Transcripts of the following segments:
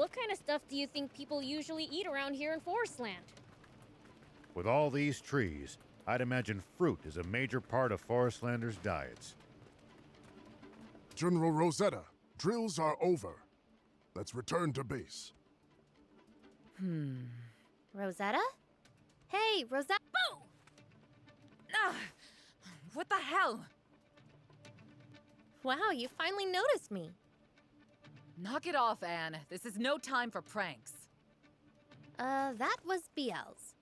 What kind of stuff do you think people usually eat around here in Forestland? With all these trees, I'd imagine fruit is a major part of Forestlanders' diets. General Rosetta, drills are over. Let's return to base. Rosetta? Hey, Rosetta! Boo! Ah, what the hell? Wow, you finally noticed me. Knock it off, Anne. This is no time for pranks. That was BL's.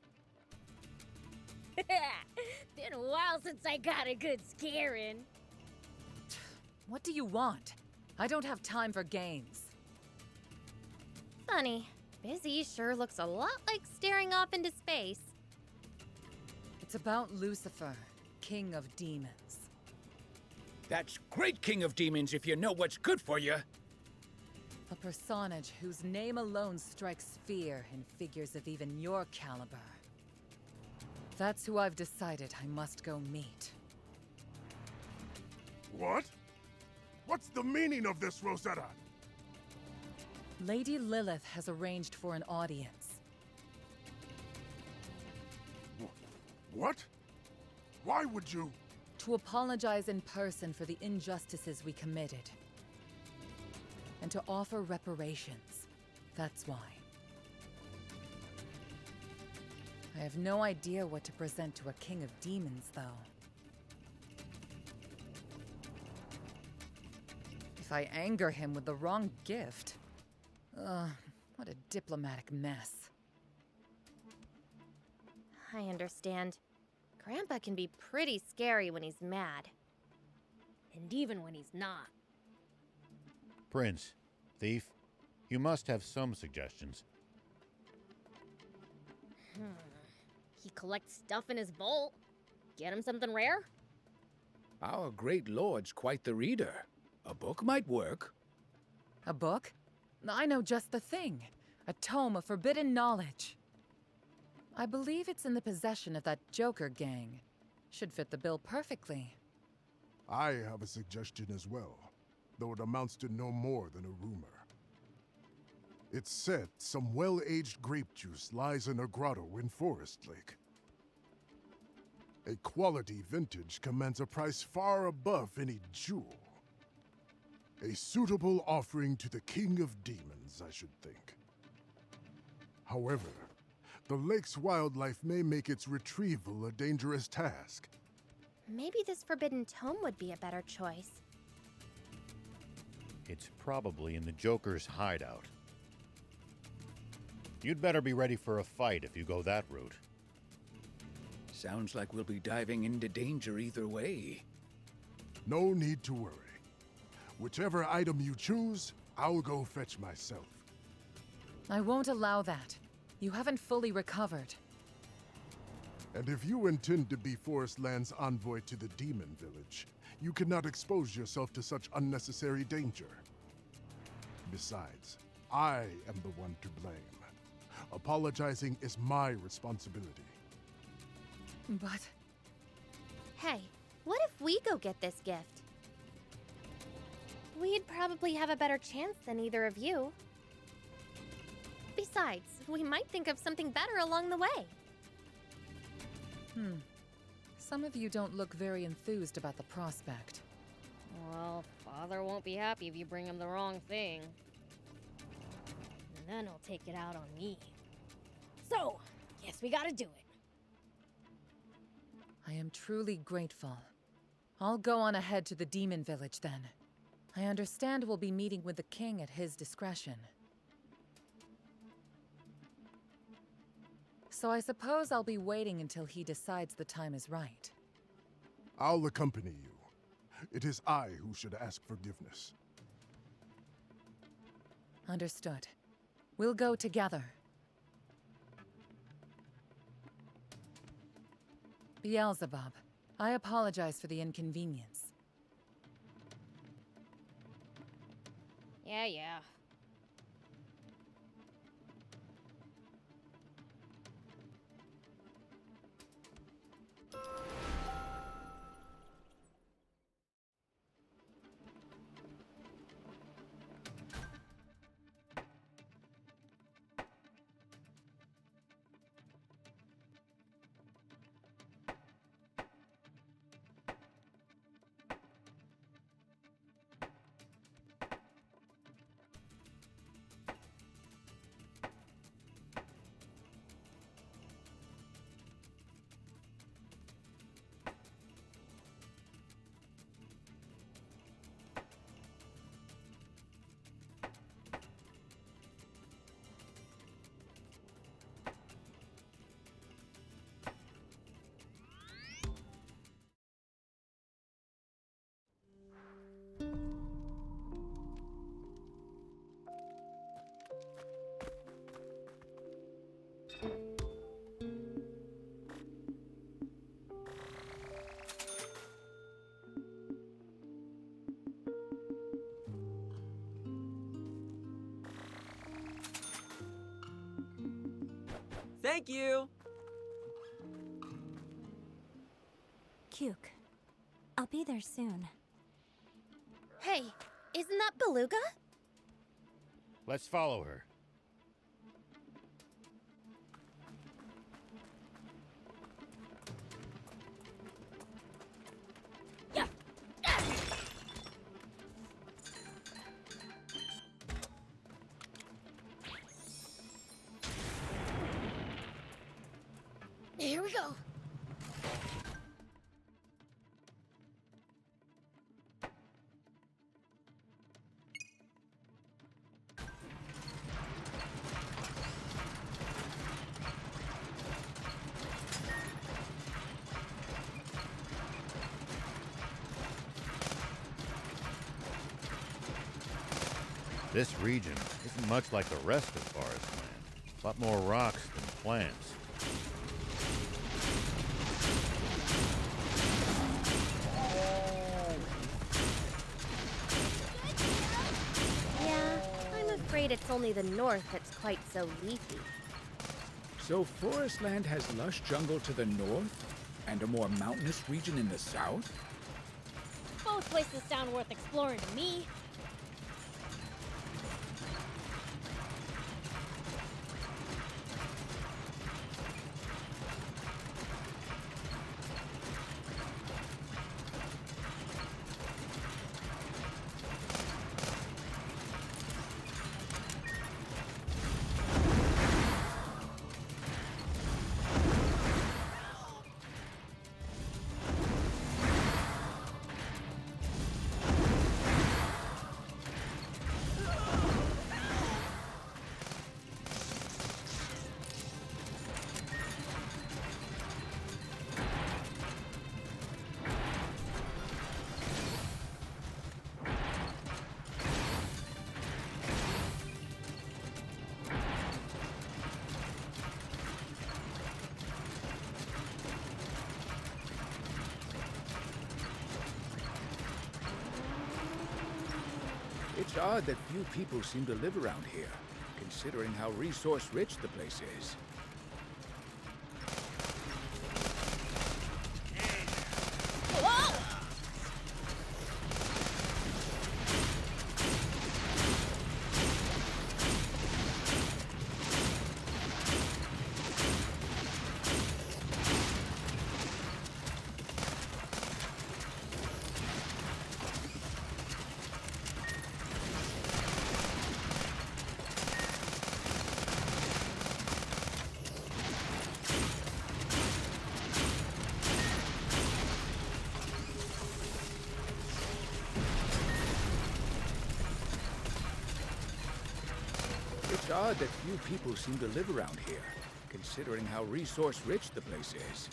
Been a while since I got a good scaring. What do you want? I don't have time for games. Funny, busy sure looks a lot like staring off into space. It's about Lucifer, King of Demons. That's great, King of Demons, if you know what's good for you. A personage whose name alone strikes fear in figures of even your caliber. That's who I've decided I must go meet. What? What's the meaning of this, Rosetta? Lady Lilith has arranged for an audience. What? Why would you? To apologize in person for the injustices we committed. And to offer reparations. That's why. I have no idea what to present to a king of demons, though. If I anger him with the wrong gift... what a diplomatic mess. I understand. Grandpa can be pretty scary when he's mad. And even when he's not. Prince, Thief, you must have some suggestions. He collects stuff in his vault. Get him something rare? Our great lord's quite the reader. A book might work. A book? I know just the thing. A tome of forbidden knowledge. I believe it's in the possession of that Joker gang. Should fit the bill perfectly. I have a suggestion as well, though it amounts to no more than a rumor. It's said some well-aged grape juice lies in a grotto in Forest Lake. A quality vintage commands a price far above any jewel. A suitable offering to the King of Demons, I should think. However, the lake's wildlife may make its retrieval a dangerous task. Maybe this forbidden tome would be a better choice. It's probably in the Joker's hideout. You'd better be ready for a fight if you go that route. Sounds like we'll be diving into danger either way. No need to worry. Whichever item you choose, I'll go fetch myself. I won't allow that. You haven't fully recovered. And if you intend to be Forestland's envoy to the Demon Village, you cannot expose yourself to such unnecessary danger. Besides, I am the one to blame. Apologizing is my responsibility. But... Hey, what if we go get this gift? We'd probably have a better chance than either of you. Besides, we might think of something better along the way. Some of you don't look very enthused about the prospect. Well, Father won't be happy if you bring him the wrong thing. And then he'll take it out on me. So, guess we gotta do it. I am truly grateful. I'll go on ahead to the Demon Village then. I understand we'll be meeting with the king at his discretion. So I suppose I'll be waiting until he decides the time is right. I'll accompany you. It is I who should ask forgiveness. Understood. We'll go together. Beelzebub, I apologize for the inconvenience. Yeah. Thank you! Cuke. I'll be there soon. Hey, isn't that Beluga? Let's follow her. Yeah. Here we go. This region isn't much like the rest of Forest Land. A lot more rocks than plants. Yeah, I'm afraid it's only the north that's quite so leafy. So Forestland has lush jungle to the north and a more mountainous region in the south? Both places sound worth exploring to me. It's odd that few people seem to live around here, considering how resource-rich the place is. It's odd that few people seem to live around here, considering how resource-rich the place is.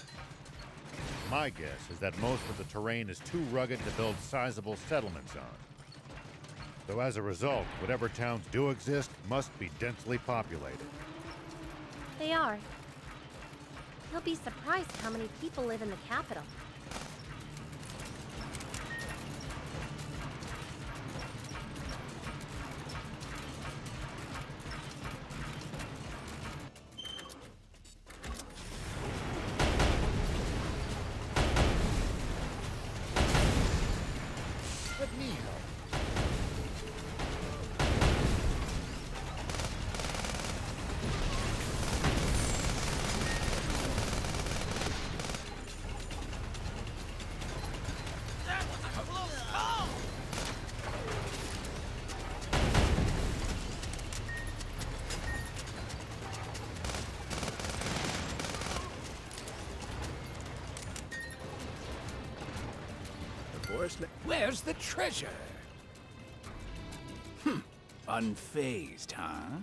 My guess is that most of the terrain is too rugged to build sizable settlements on. So as a result, whatever towns do exist must be densely populated. They are. You'll be surprised how many people live in the capital. Let me help. Where's the treasure? Unfazed, huh?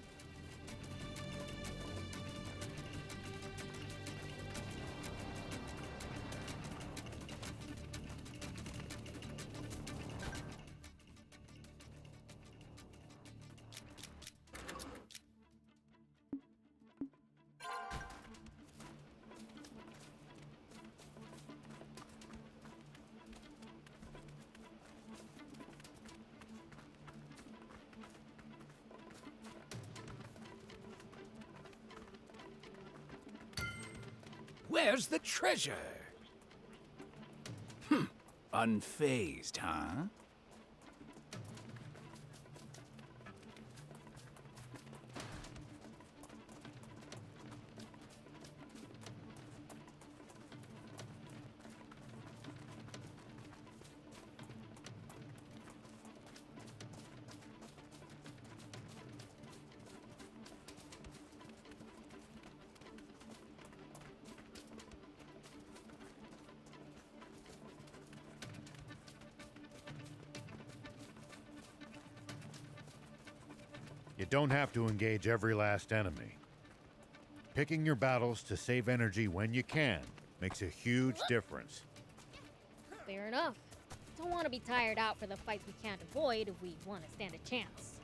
Where's the treasure? Unfazed, huh? You don't have to engage every last enemy. Picking your battles to save energy when you can makes a huge difference. Fair enough. Don't want to be tired out for the fights we can't avoid if we want to stand a chance.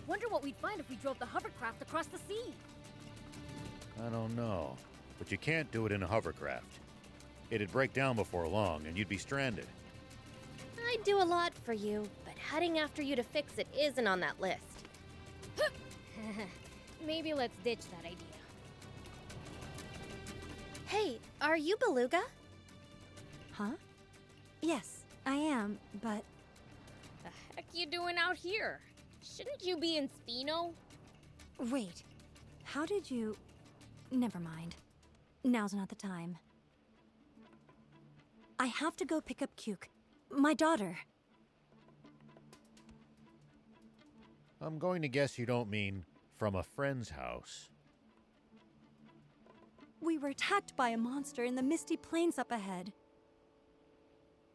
Wonder what we'd find if we drove the hovercraft across the sea. I don't know, but you can't do it in a hovercraft. It'd break down before long, and you'd be stranded. I'd do a lot for you, but heading after you to fix it isn't on that list. Maybe let's ditch that idea. Hey, are you Beluga? Huh? Yes, I am, but The heck you doing out here? Shouldn't you be in Spino? wait. How did you... Never mind. Now's not the time. I have to go pick up Cuke, my daughter. I'm going to guess you don't mean from a friend's house. We were attacked by a monster in the misty plains up ahead.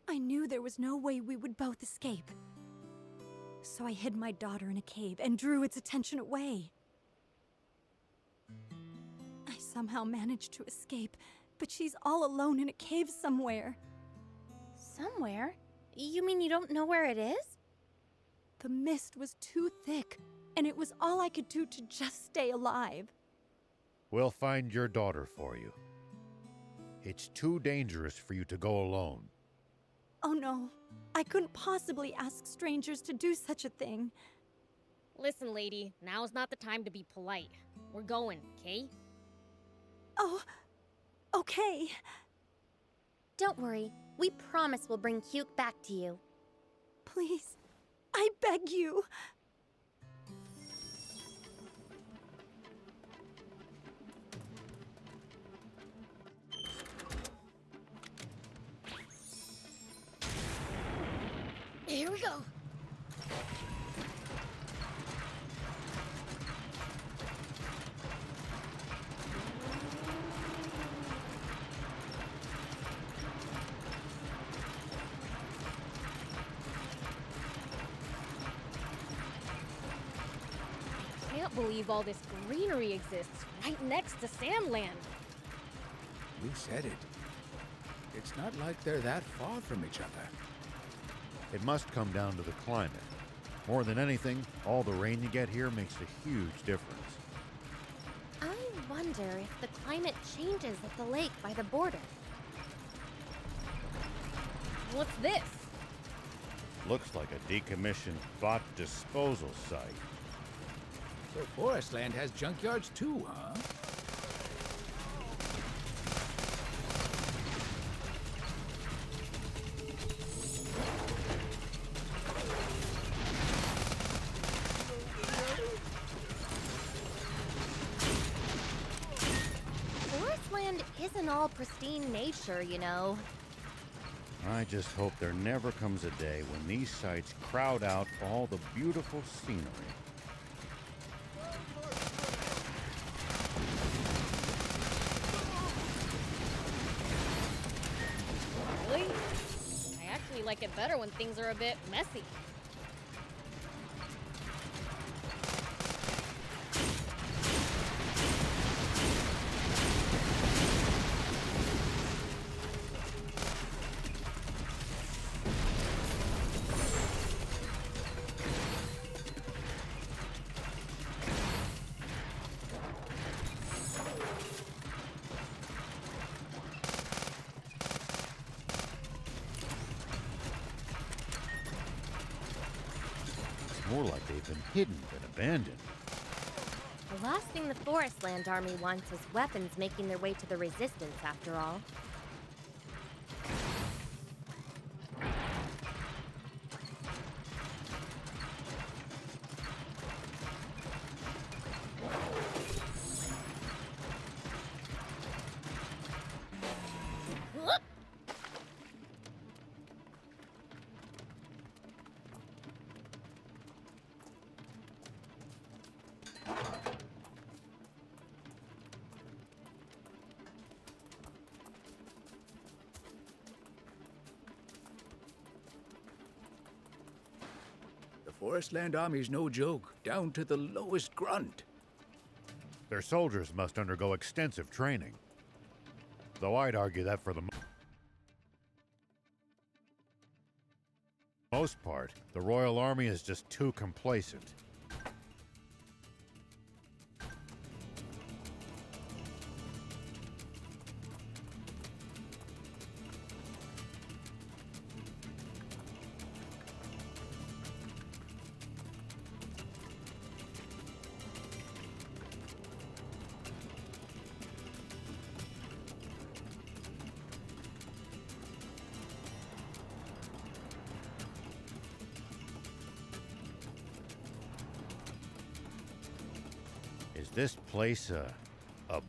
I knew there was no way we would both escape. So I hid my daughter in a cave and drew its attention away. I somehow managed to escape, but she's all alone in a cave somewhere. Somewhere? You mean you don't know where it is? The mist was too thick, and it was all I could do to just stay alive. We'll find your daughter for you. It's too dangerous for you to go alone. Oh no, I couldn't possibly ask strangers to do such a thing. Listen, lady, now's not the time to be polite. We're going, okay? Oh, okay. Don't worry. We promise we'll bring Cuke back to you. Please, I beg you. Here we go. Can't believe all this greenery exists right next to Sandland. You said it. It's not like they're that far from each other. It must come down to the climate. More than anything, all the rain you get here makes a huge difference. I wonder if the climate changes at the lake by the border. What's this? Looks like a decommissioned bot disposal site. So Forestland has junkyards too, huh? Forestland isn't all pristine nature, you know. I just hope there never comes a day when these sites crowd out all the beautiful scenery. Really? I actually like it better when things are a bit messy. more like they've been hidden than abandoned. The last thing the Forestland Army wants is weapons making their way to the Resistance, after all. The Forestland Army's no joke, down to the lowest grunt. Their soldiers must undergo extensive training. Though I'd argue that for the most part, the Royal Army is just too complacent. Is this place a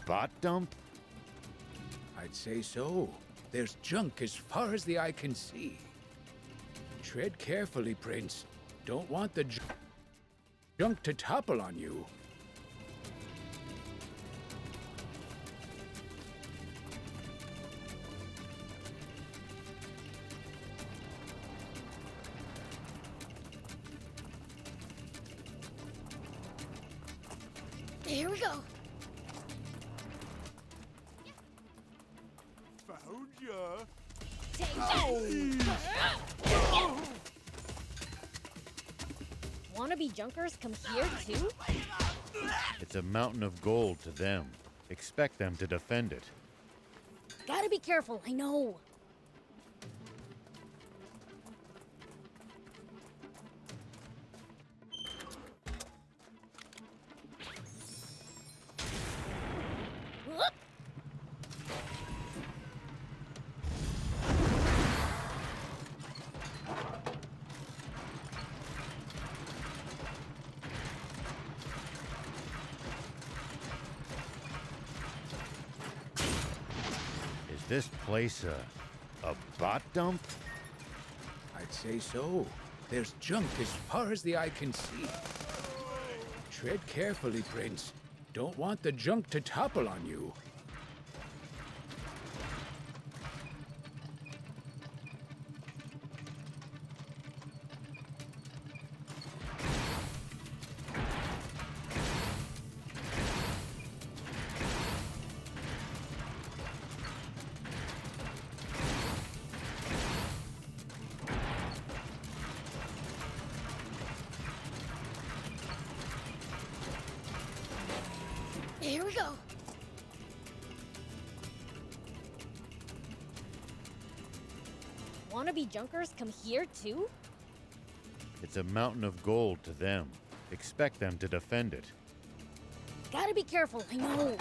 bot dump? I'd say so. There's junk as far as the eye can see. Tread carefully, Prince. Don't want the junk to topple on you. Here we go. Found ya! Take that. Wannabe junkers come here too? It's a mountain of gold to them. Expect them to defend it. Gotta be careful, I know. Whoop. Is this place a bot dump? I'd say so. There's junk as far as the eye can see. Tread carefully, Prince. Don't want the junk to topple on you. Here we go. Wannabe junkers come here too? It's a mountain of gold to them. Expect them to defend it. Gotta be careful, I know.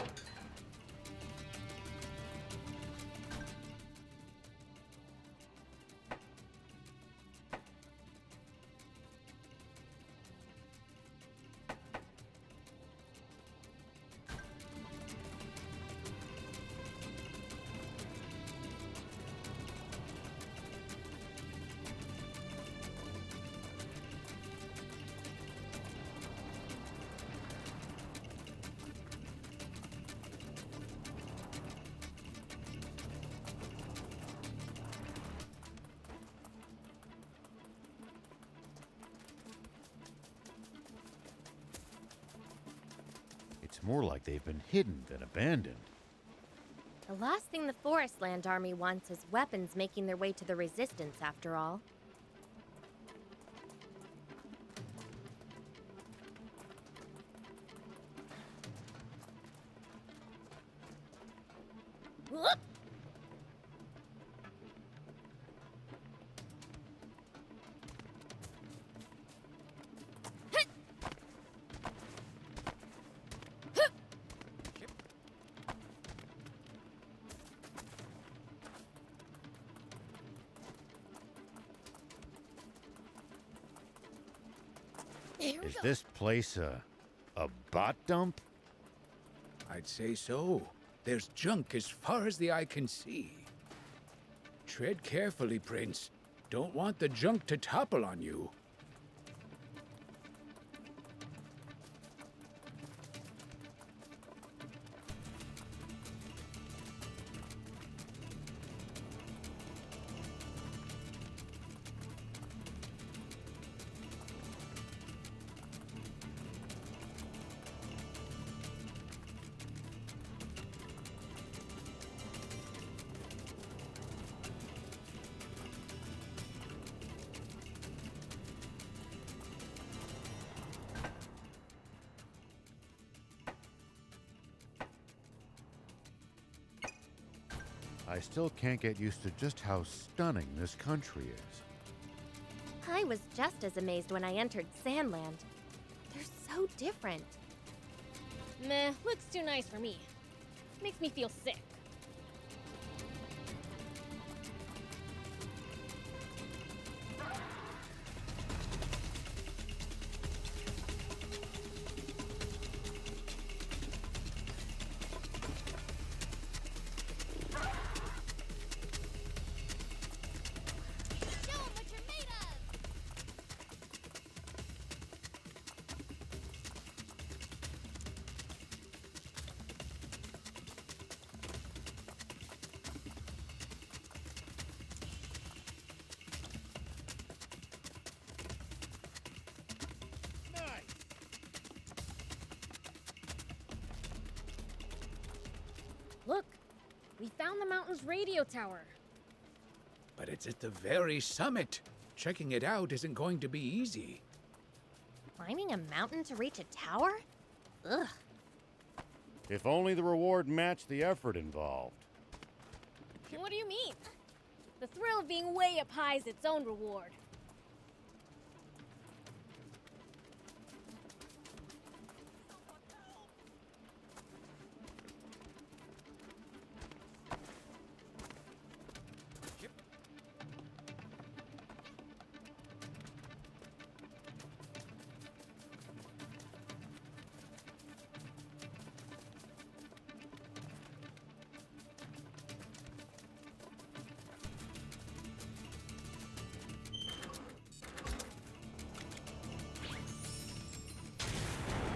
It's more like they've been hidden than abandoned. The last thing the Forestland Army wants is weapons making their way to the Resistance, after all. Whoop. Is this place a bot dump? I'd say so. There's junk as far as the eye can see. Tread carefully, Prince. Don't want the junk to topple on you. I still can't get used to just how stunning this country is. I was just as amazed when I entered Sandland. They're so different. Meh, looks too nice for me. Makes me feel sick. Look, we found the mountain's radio tower. But it's at the very summit. Checking it out isn't going to be easy. Climbing a mountain to reach a tower? Ugh. If only the reward matched the effort involved. What do you mean? The thrill of being way up high is its own reward.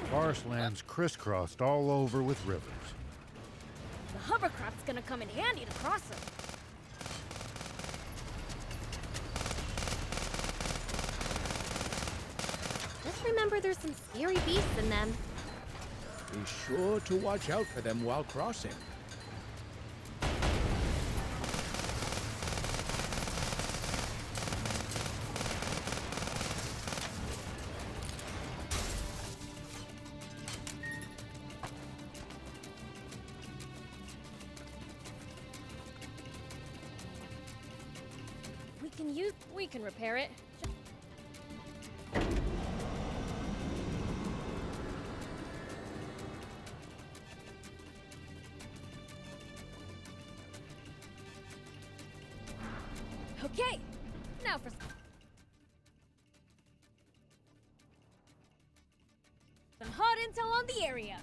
Forestland's crisscrossed all over with rivers. The hovercraft's gonna come in handy to cross them. Just remember there's some scary beasts in them. Be sure to watch out for them while crossing. We can repair it. Okay, now for some hot intel on the area.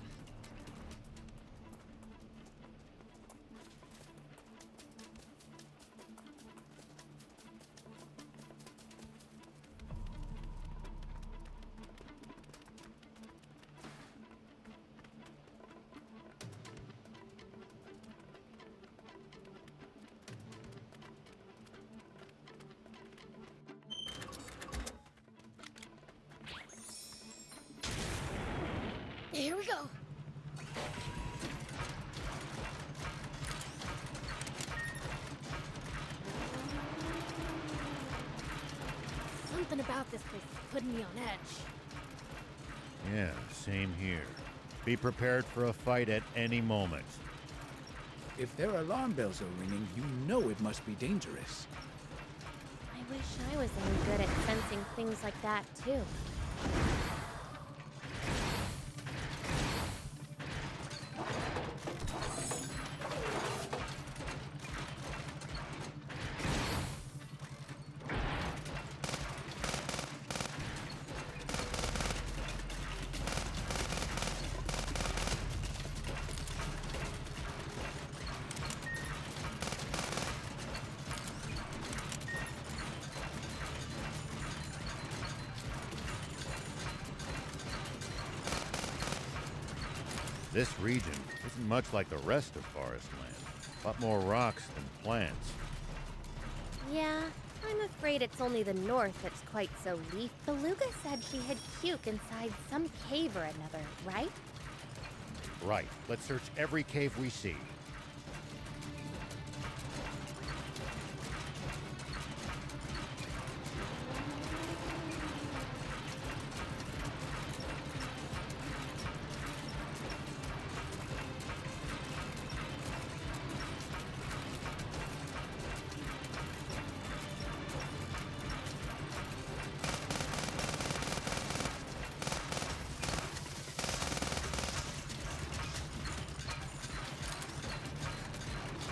Here we go. Something about this place is putting me on edge. Yeah, same here. Be prepared for a fight at any moment. If their alarm bells are ringing, you know it must be dangerous. I wish I was any good at sensing things like that, too. This region isn't much like the rest of Forest Land. A lot more rocks than plants. Yeah, I'm afraid it's only the north that's quite so leaf. Beluga said she hid Puke inside some cave or another, right? Right. Let's search every cave we see.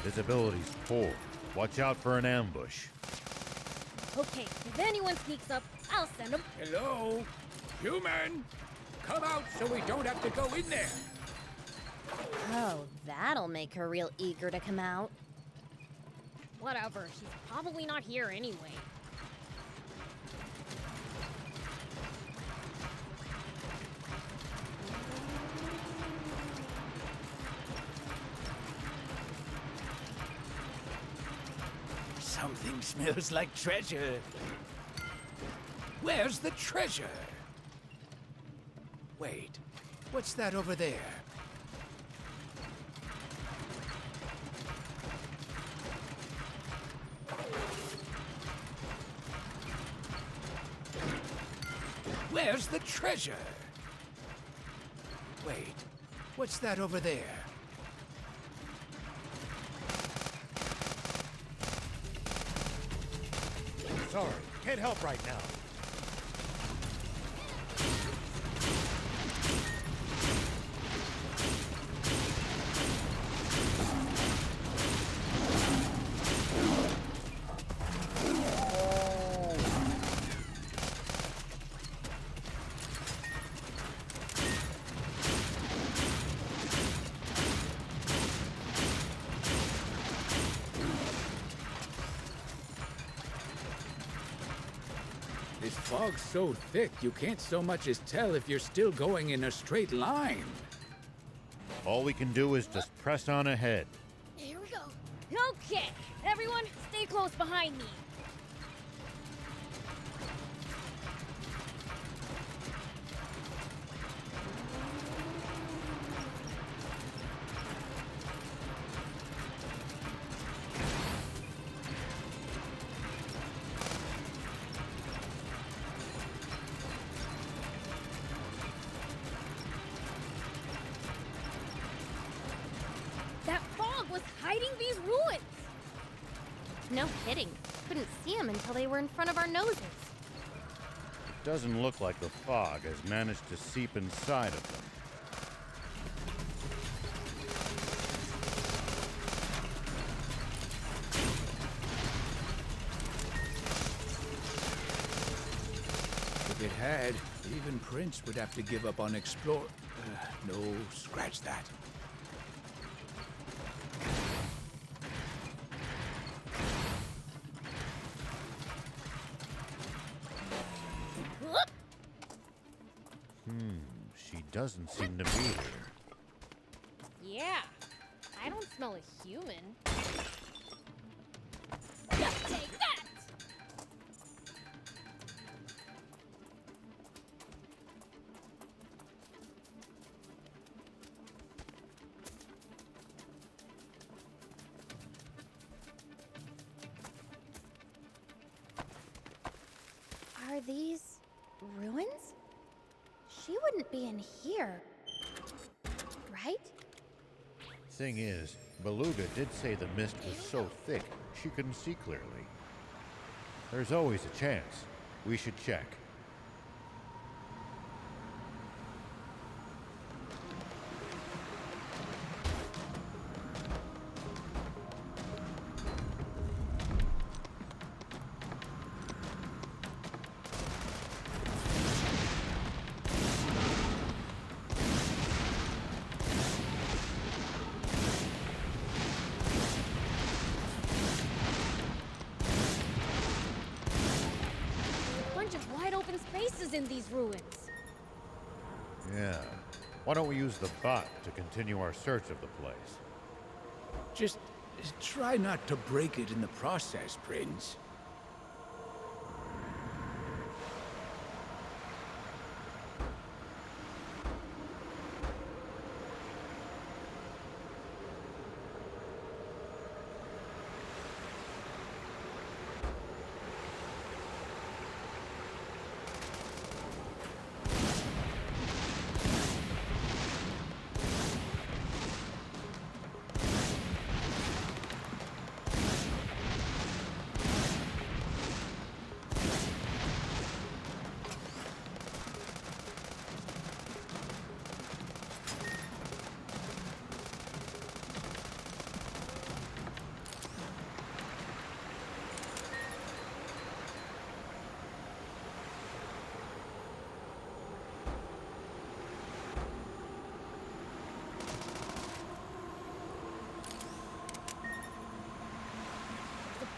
Visibility's poor. Watch out for an ambush. Okay, if anyone sneaks up, I'll send them. Hello? Human! Come out so we don't have to go in there! Oh, that'll make her real eager to come out. Whatever, she's probably not here anyway. Something smells like treasure. Where's the treasure? Wait, what's that over there? Where's the treasure? Wait, what's that over there? Sorry, can't help right now. This fog's so thick you can't so much as tell if you're still going in a straight line. All we can do is just press on ahead. Here we go. Okay, everyone, stay close behind me. That fog was hiding these ruins. No kidding. Couldn't see them until they were in front of our noses. It doesn't look like the fog has managed to seep inside of them. If it had, even Prince would have to give up on explore. No, scratch that. Whoop. She doesn't seem to be here. Yeah, I don't smell a human. Yeah, take that! Are these ruins? She wouldn't be in here, right? Thing is, Beluga did say the mist was so thick she couldn't see clearly. There's always a chance. We should check. Bunch of wide open spaces in these ruins. Yeah, Why don't we use the bot to continue our search of the place? Just try not to break it in the process, Prince.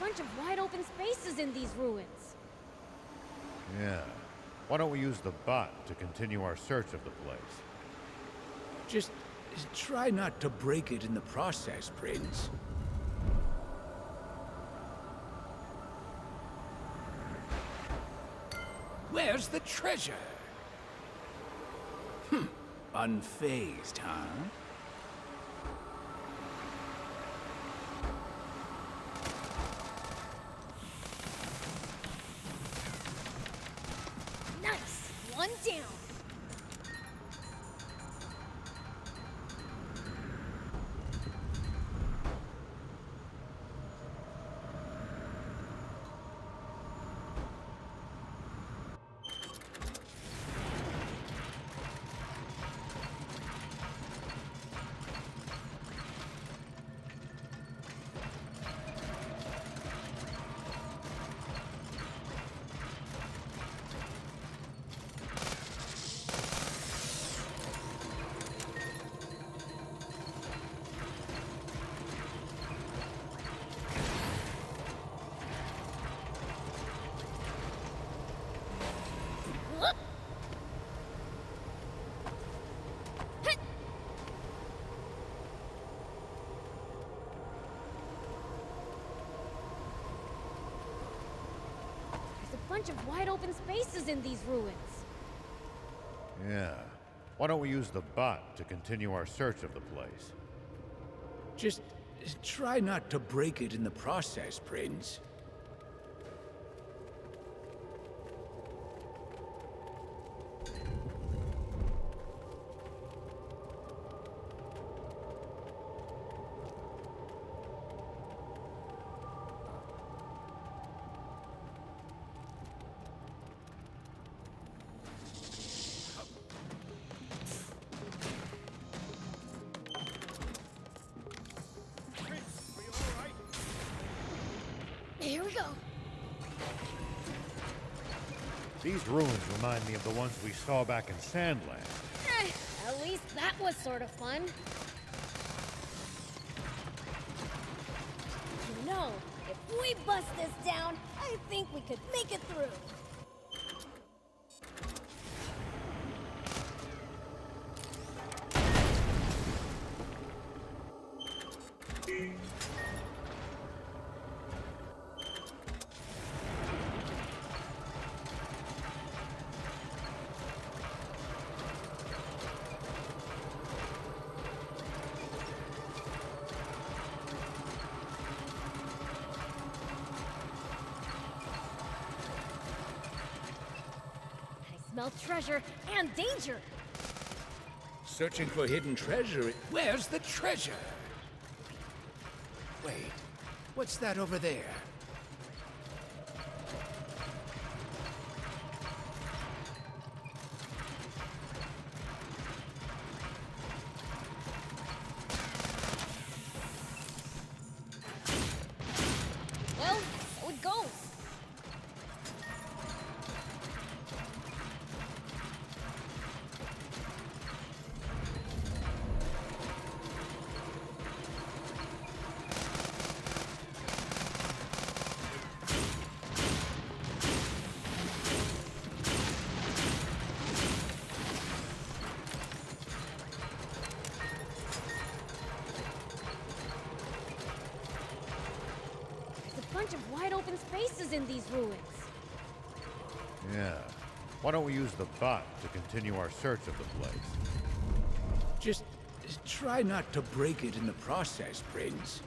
Bunch of wide open spaces in these ruins. Yeah. Why don't we use the bot to continue our search of the place? Just try not to break it in the process, Prince. Where's the treasure? Unfazed, huh? Nice! One down! Bunch of wide open spaces in these ruins. Yeah. Why don't we use the bot to continue our search of the place? Just try not to break it in the process, Prince. Here we go. These ruins remind me of the ones we saw back in Sandland. At least that was sort of fun. You know, if we bust this down, I think we could make it through. Smell treasure and danger. Searching for hidden treasure. Where's the treasure? Wait, what's that over there? Well, so it goes. spaces in these ruins. Yeah. Why don't we use the bot to continue our search of the place? Just try not to break it in the process, Prince.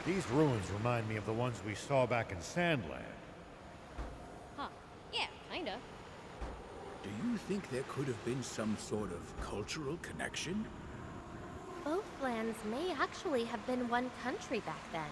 These ruins remind me of the ones we saw back in Sandland. Huh. Yeah, kinda. Do you think there could have been some sort of cultural connection? Both lands may actually have been one country back then.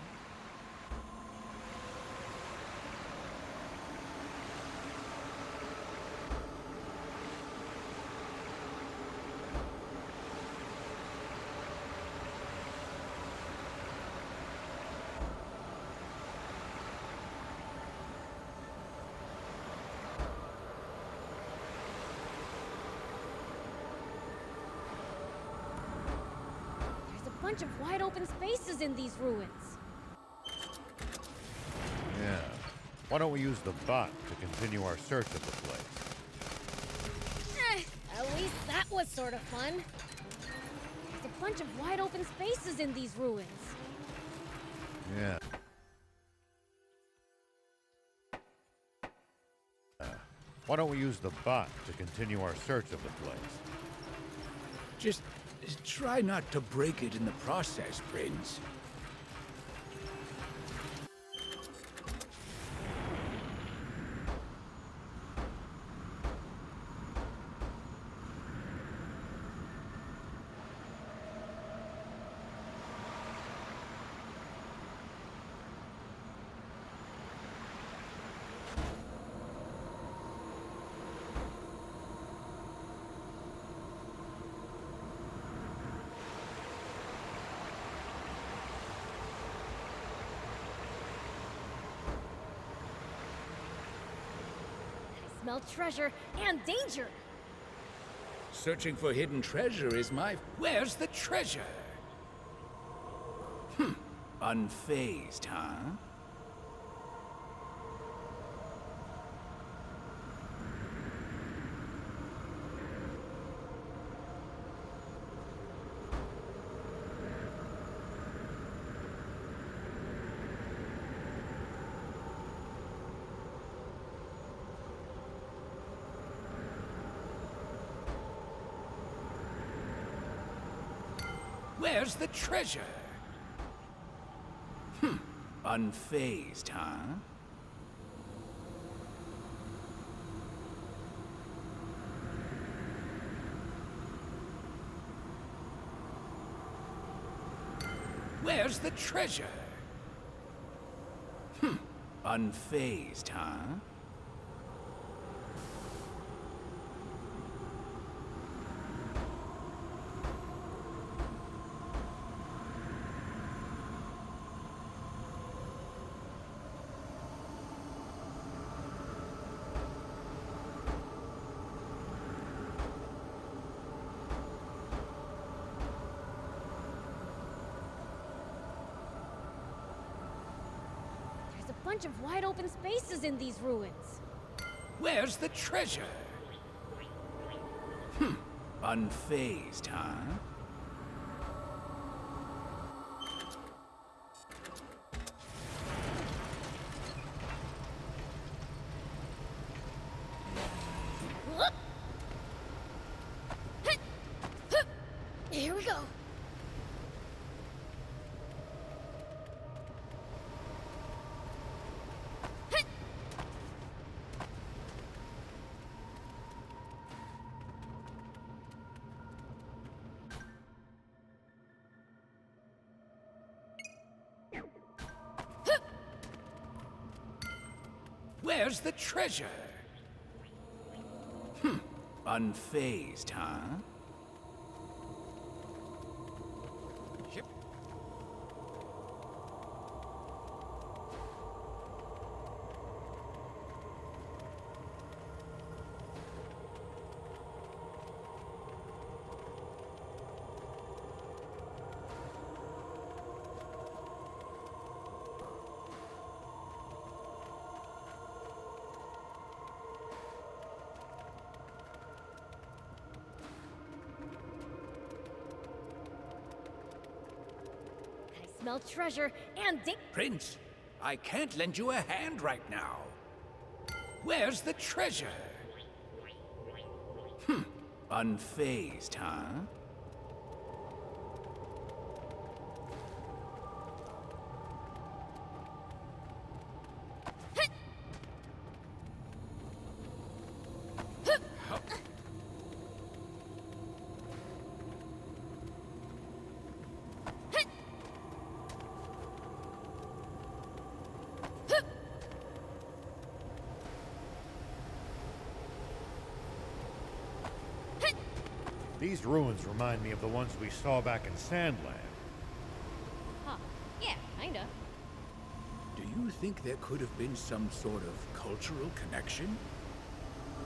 There's a bunch of wide open spaces in these ruins. Yeah. Why don't we use the bot to continue our search of the place? At least that was sort of fun. There's a bunch of wide open spaces in these ruins. Yeah. Why don't we use the bot to continue our search of the place? Just try not to break it in the process, Prince. I smell treasure and danger. Searching for hidden treasure is my... Where's the treasure? Unfazed, huh? Where's the treasure? Unfazed, huh? Where's the treasure? Unfazed, huh? There's a bunch of wide open spaces in these ruins. Where's the treasure? Unfazed, huh? Here we go. Where's the treasure? Unfazed, huh? Yep. smell treasure and Prince, I can't lend you a hand right now. Where's the treasure? Unfazed, huh? These ruins remind me of the ones we saw back in Sandland. Huh. Yeah, kinda. Do you think there could have been some sort of cultural connection?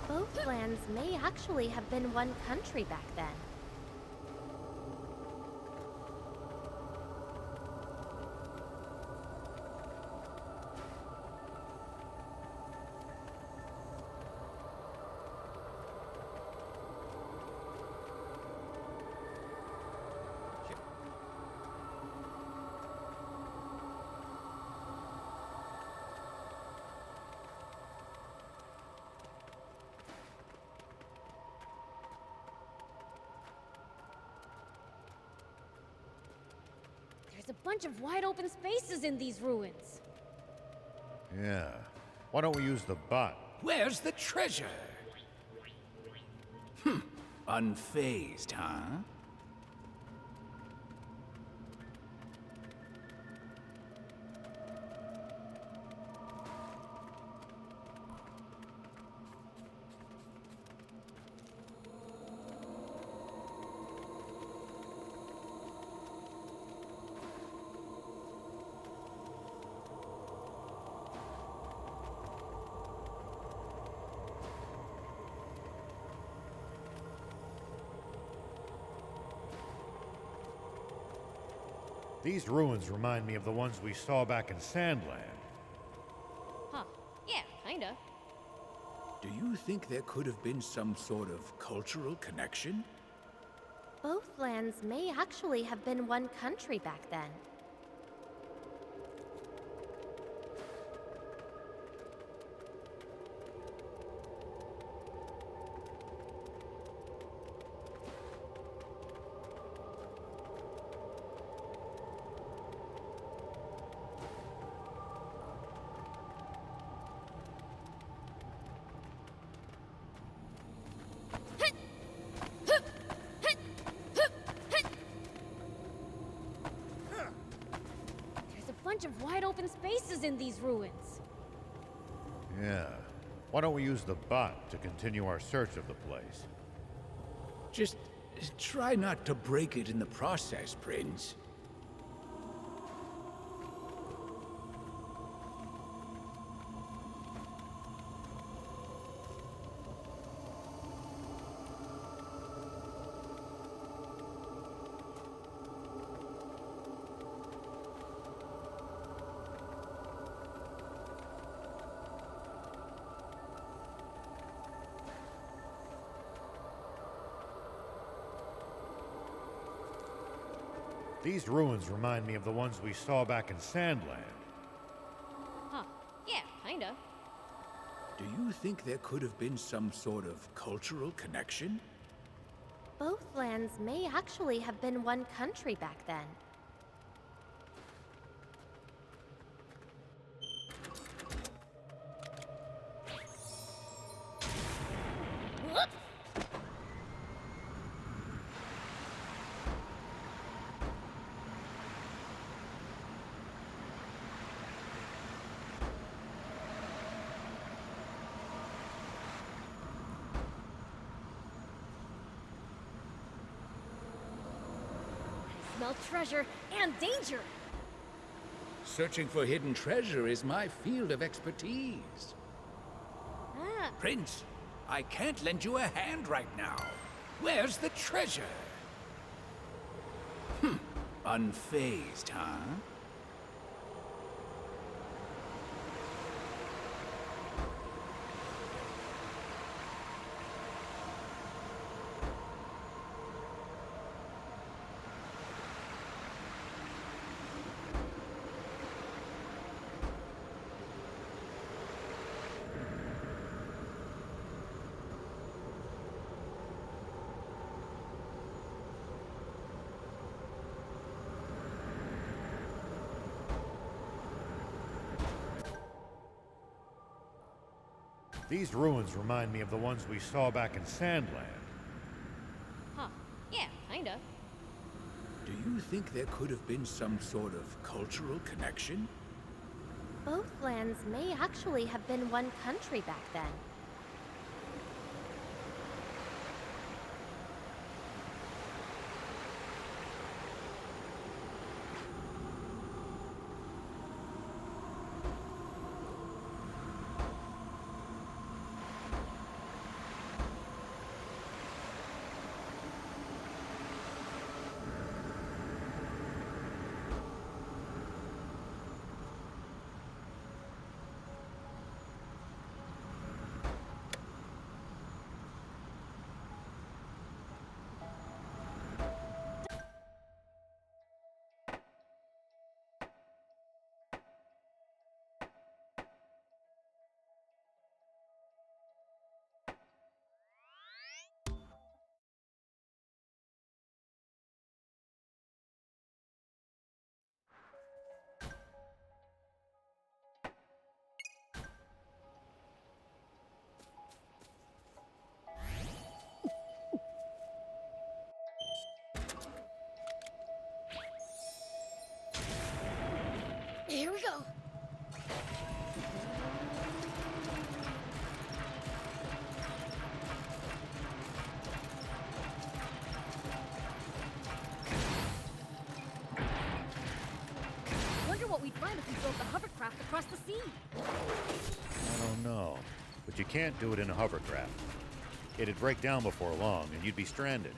Both lands may actually have been one country back then. There's a bunch of wide open spaces in these ruins. Yeah. Why don't we use the bot? Where's the treasure? Unfazed, huh? These ruins remind me of the ones we saw back in Sandland. Huh. Yeah, kinda. Do you think there could have been some sort of cultural connection? Both lands may actually have been one country back then. There's a bunch of wide open spaces in these ruins. Yeah. Why don't we use the bot to continue our search of the place? Just try not to break it in the process, Prince. These ruins remind me of the ones we saw back in Sandland. Huh. Yeah, kinda. Do you think there could have been some sort of cultural connection? Both lands may actually have been one country back then. Whoop! I smell treasure and danger. Searching for hidden treasure is my field of expertise. Ah, Prince, I can't lend you a hand right now. Where's the treasure? Unfazed, huh? These ruins remind me of the ones we saw back in Sandland. Huh. Yeah, kinda. Do you think there could have been some sort of cultural connection? Both lands may actually have been one country back then. Here we go. Wonder what we'd find if we drove the hovercraft across the sea. I don't know. But you can't do it in a hovercraft. It'd break down before long, and you'd be stranded.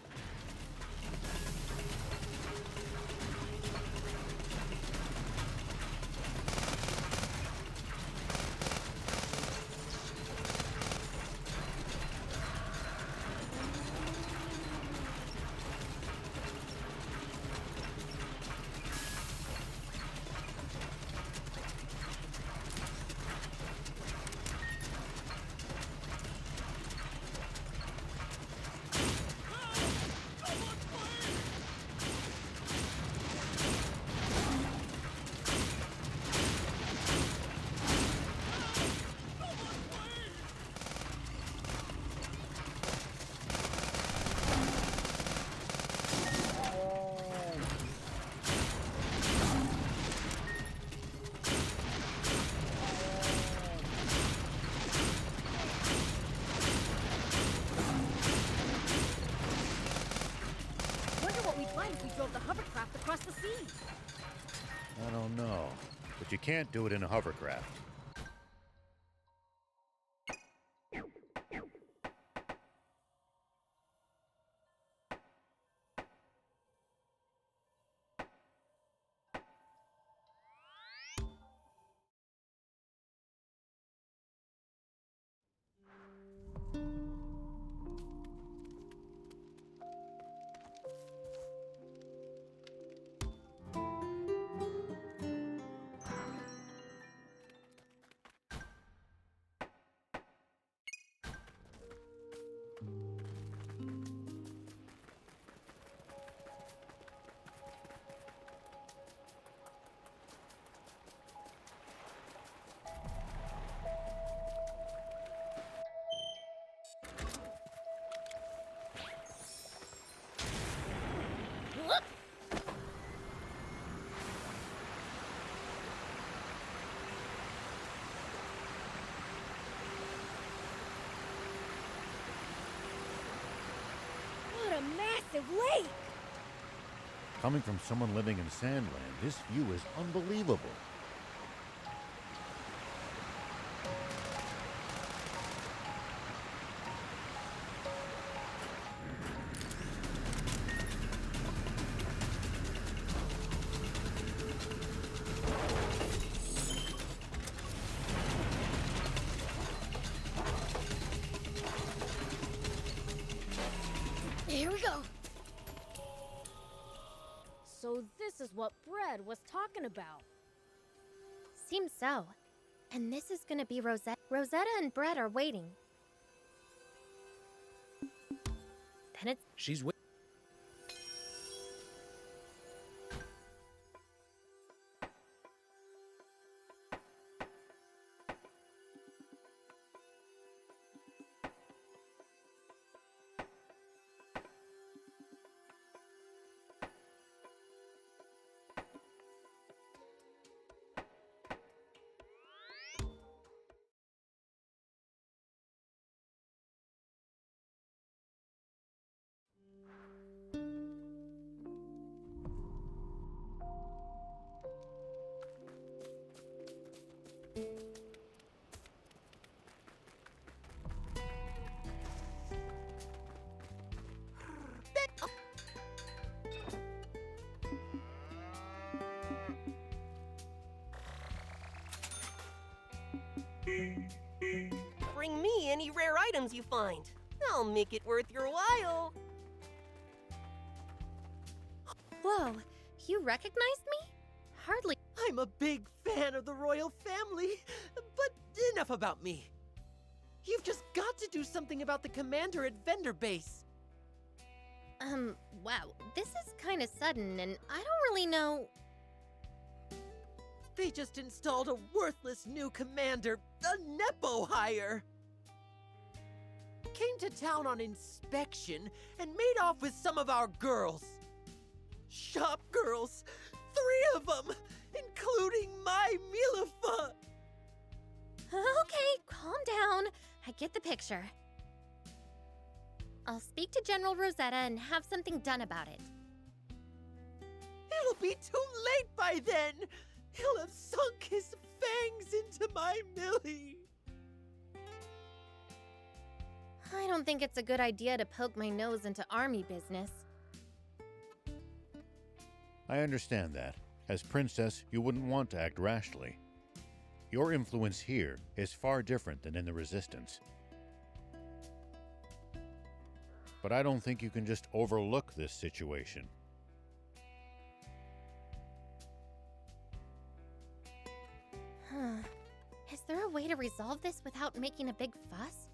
Wonder what we'd find if we drove the hovercraft across the sea. I don't know. But you can't do it in a hovercraft. What a massive lake! Coming from someone living in Sandland, this view is unbelievable. Here we go. So this is what Bread was talking about. Seems so. And this is gonna be Rosetta. Rosetta and Brett are waiting. Then it's She's waiting. bring me any rare items you find. I'll make it worth your while. Whoa, you recognized me? Hardly. I'm a big fan of the royal family, but enough about me. You've just got to do something about the commander at Vendor Base. Wow, this is kind of sudden, and I don't really know. They just installed a worthless new commander, a Nepo hire. Came to town on inspection and made off with some of our girls. Shop girls, 3 of them, including my Milafa. Okay, calm down. I get the picture. I'll speak to General Rosetta and have something done about it. It'll be too late by then. He'll have sunk his fangs into my Millie. I don't think it's a good idea to poke my nose into army business. I understand that. As princess, you wouldn't want to act rashly. Your influence here is far different than in the Resistance. But I don't think you can just overlook this situation. Is there a way to resolve this without making a big fuss?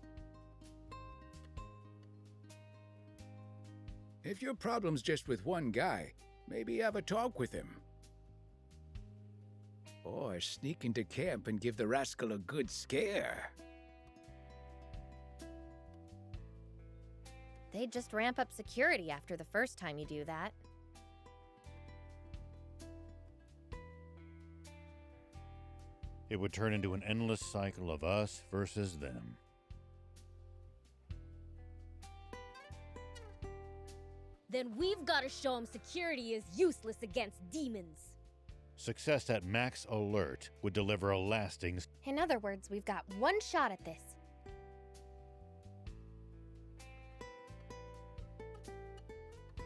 If your problem's just with one guy, maybe have a talk with him. Or sneak into camp and give the rascal a good scare. They'd just ramp up security after the first time you do that. It would turn into an endless cycle of us versus them. Then we've got to show him security is useless against demons. Success at max alert would deliver a lasting... In other words, we've got one shot at this.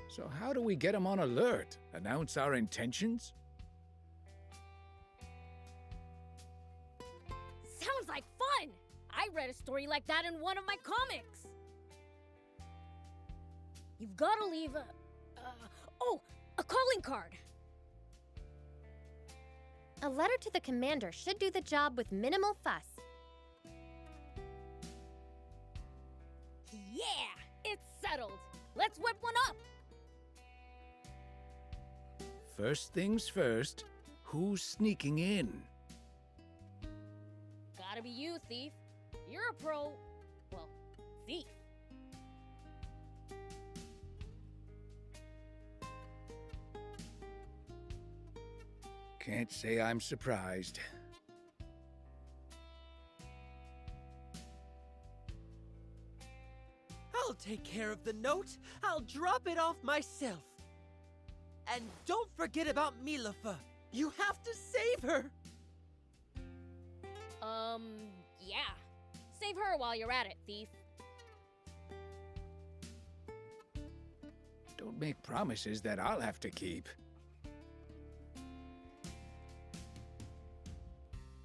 So how do we get him on alert? Announce our intentions? Sounds like fun! I read a story like that in one of my comics. You've got to leave a calling card. A letter to the commander should do the job with minimal fuss. Yeah, it's settled. Let's whip one up. First things first, who's sneaking in? Gotta be you, thief. You're a pro, thief. Can't say I'm surprised. I'll take care of the note. I'll drop it off myself. And don't forget about Milafa. You have to save her. Yeah. Save her while you're at it, thief. Don't make promises that I'll have to keep.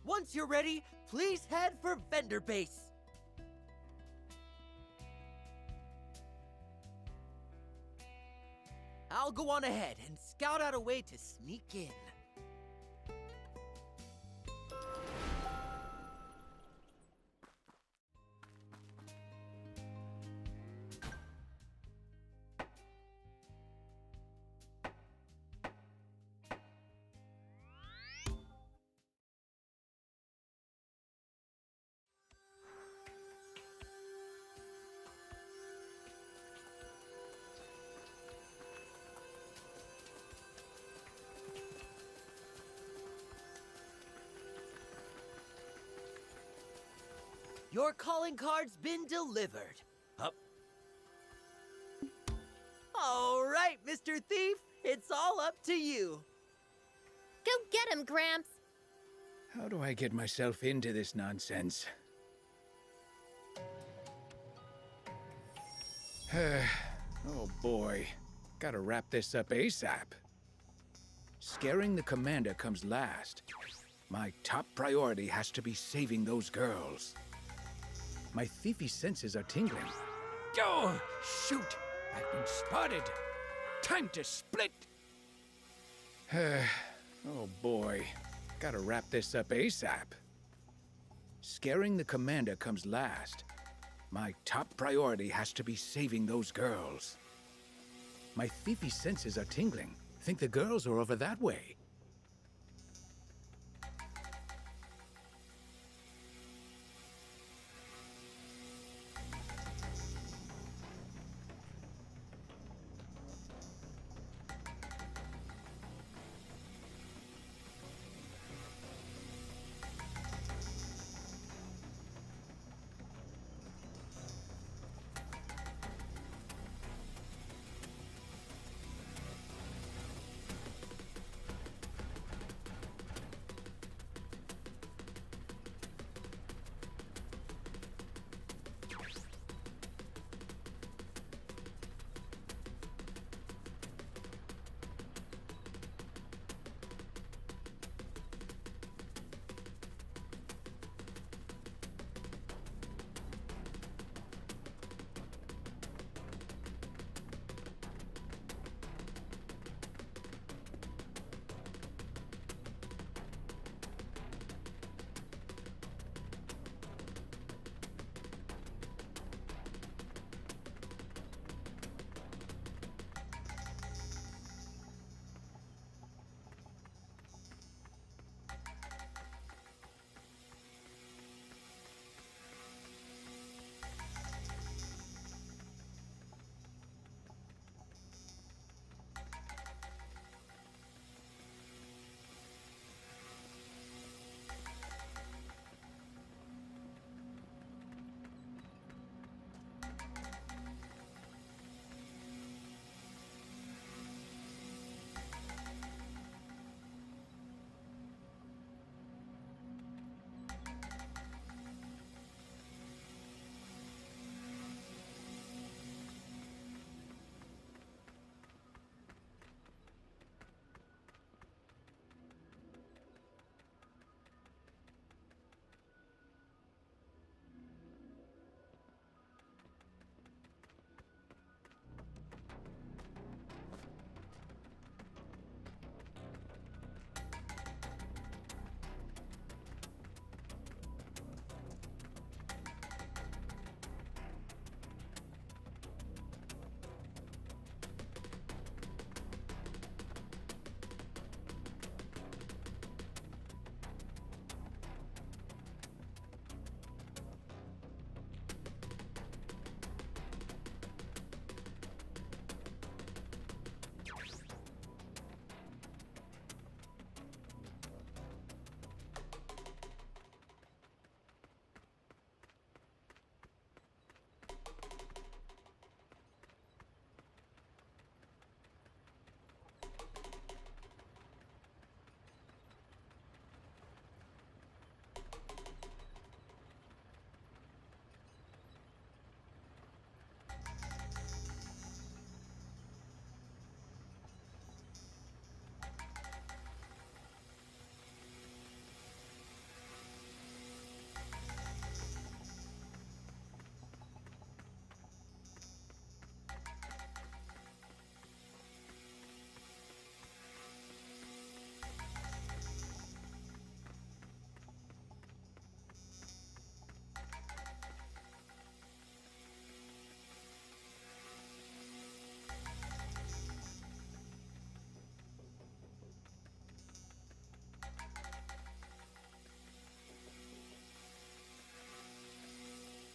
Once you're ready, please head for Vendor Base. I'll go on ahead and scout out a way to sneak in. Your calling card's been delivered. Up. All right, Mr. Thief, it's all up to you. Go get him, Gramps! How do I get myself into this nonsense? Oh boy, gotta wrap this up ASAP. Scaring the commander comes last. My top priority has to be saving those girls. My thiefy senses are tingling. Oh, shoot! I've been spotted. Time to split! Oh boy. Gotta wrap this up ASAP. Scaring the commander comes last. My top priority has to be saving those girls. My thiefy senses are tingling. Think the girls are over that way.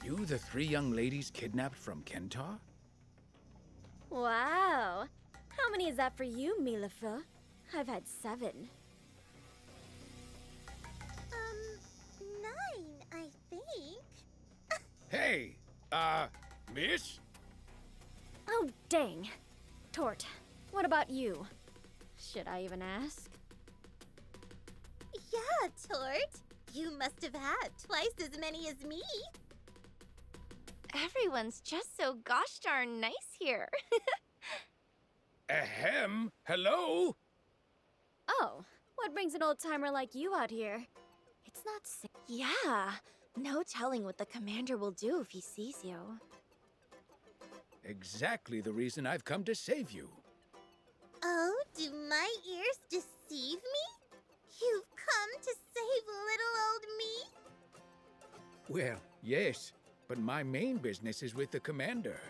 You the three young ladies kidnapped from Kentar? Wow. How many is that for you, Milefra? I've had 7. 9, I think. Hey, miss? Oh, dang. Tort, what about you? Should I even ask? Yeah, Tort. You must have had twice as many as me. Everyone's just so gosh darn nice here. Ahem, hello? Oh, what brings an old-timer like you out here? It's not safe. Yeah, No telling what the commander will do if he sees you. Exactly the reason I've come to save you. Oh, do my ears deceive me? You've come to save little old me? Well, yes, but my main business is with the commander.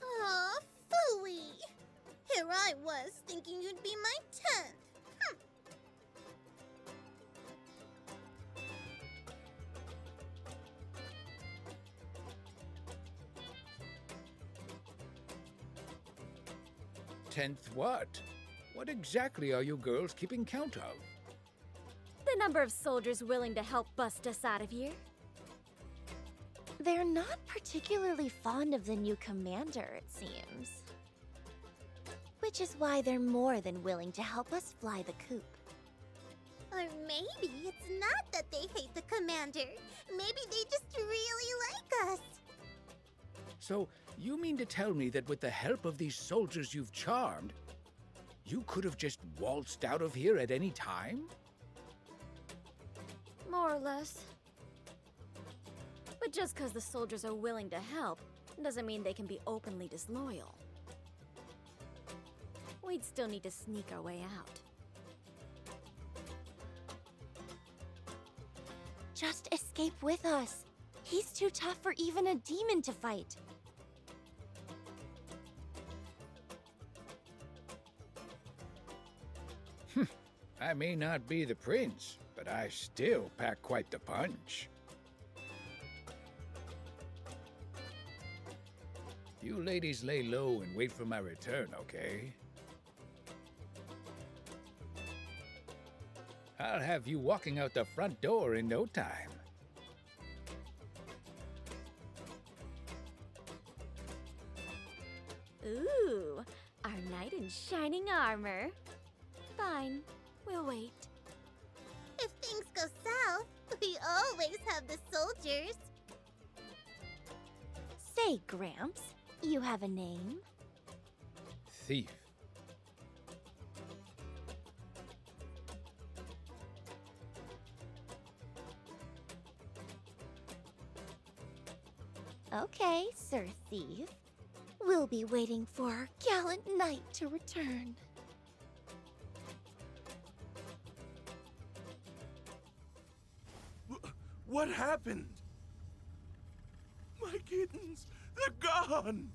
Aw, phooey. Here I was thinking you'd be my 10th. Tenth what? What exactly are you girls keeping count of? The number of soldiers willing to help bust us out of here. They're not particularly fond of the new commander, it seems. Which is why they're more than willing to help us fly the coop. Or maybe it's not that they hate the commander. Maybe they just really like us. So, you mean to tell me that with the help of these soldiers you've charmed, you could have just waltzed out of here at any time? More or less. But just because the soldiers are willing to help, doesn't mean they can be openly disloyal. We'd still need to sneak our way out. Just escape with us. He's too tough for even a demon to fight. I may not be the prince, but I still pack quite the punch. You ladies lay low and wait for my return, okay? I'll have you walking out the front door in no time. Ooh, our knight in shining armor. Fine, we'll wait. If things go south, we always have the soldiers. Say, Gramps, you have a name? Thief. Okay, Sir Thief. We'll be waiting for our gallant knight to return. What happened? My kittens, they're gone!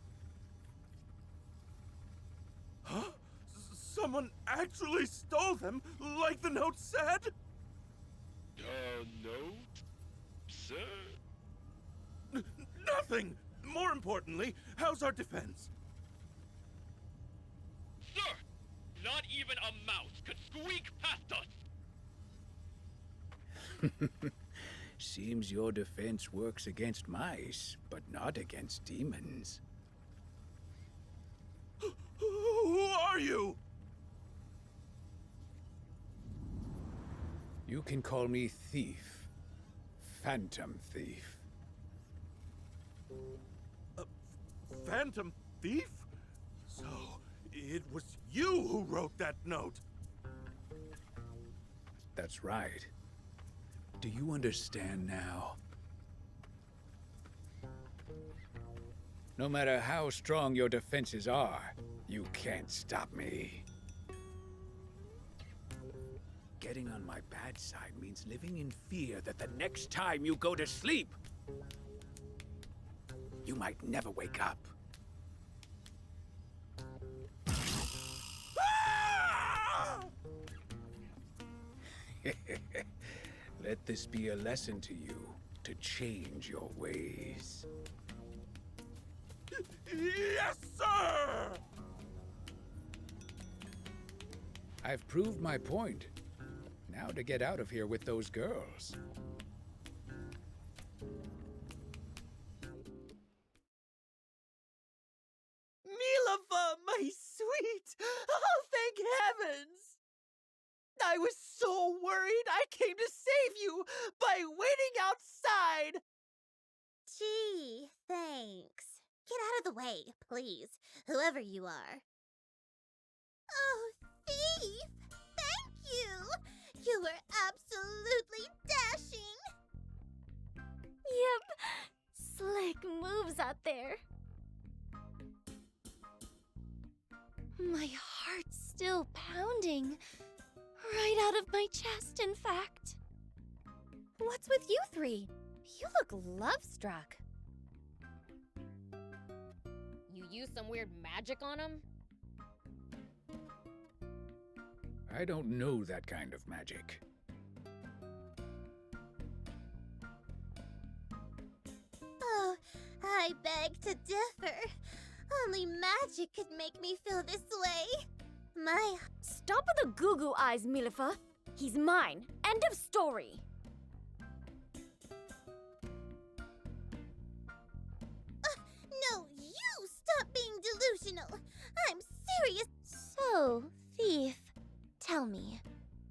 Huh? Someone actually stole them, like the note said? No, sir? Nothing! More importantly, how's our defense? Sir! Not even a mouse could squeak past us! Seems your defense works against mice, but not against demons. Who are you? You can call me Thief. Phantom Thief. Phantom Thief? So, it was you who wrote that note? That's right. Do you understand now? No matter how strong your defenses are, you can't stop me. Getting on my bad side means living in fear that the next time you go to sleep, you might never wake up. Let this be a lesson to you to change your ways. Yes, sir! I've proved my point. Now to get out of here with those girls. Milava, my sweet! Oh, thank heavens! I was so worried I came to save you by waiting outside! Gee, thanks. Get out of the way, please, whoever you are. Oh, thief! Thank you! You were absolutely dashing! Yep. Slick moves out there. My heart's still pounding. Right out of my chest, in fact. What's with you three? You look love-struck. You use some weird magic on him? I don't know that kind of magic. Oh, I beg to differ. Only magic could make me feel this way. My... Stop with the goo-goo eyes, Milifa. He's mine. End of story. No, you stop being delusional. I'm serious. So, Thief, tell me,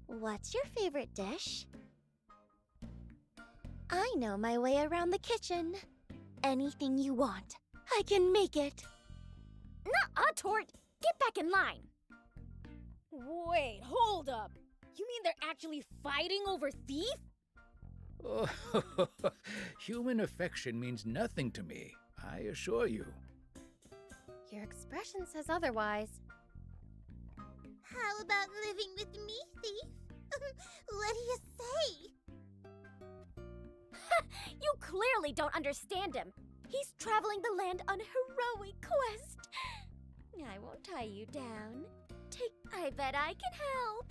what's your favorite dish? I know my way around the kitchen. Anything you want, I can make it. Nuh-uh, Tort. Get back in line. Wait, hold up. You mean they're actually fighting over Thief? Oh, human affection means nothing to me, I assure you. Your expression says otherwise. How about living with me, Thief? What do you say? You clearly don't understand him. He's traveling the land on a heroic quest. I won't tie you down. I bet I can help.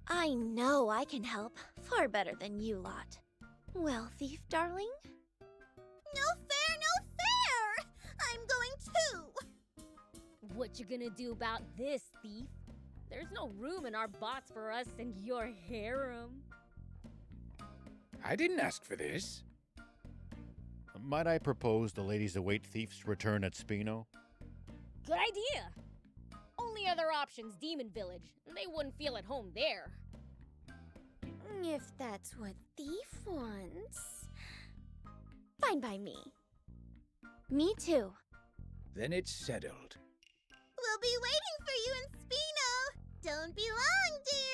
I know I can help. Far better than you lot. Well, Thief, darling? No fair, no fair! I'm going too! What you gonna do about this, Thief? There's no room in our box for us and your harem. I didn't ask for this. Might I propose the ladies await Thief's return at Spino? Good idea! Only other option's Demon Village. They wouldn't feel at home there. If that's what Thief wants. Fine by me. Me too. Then it's settled. We'll be waiting for you in Spino! Don't be long, dear!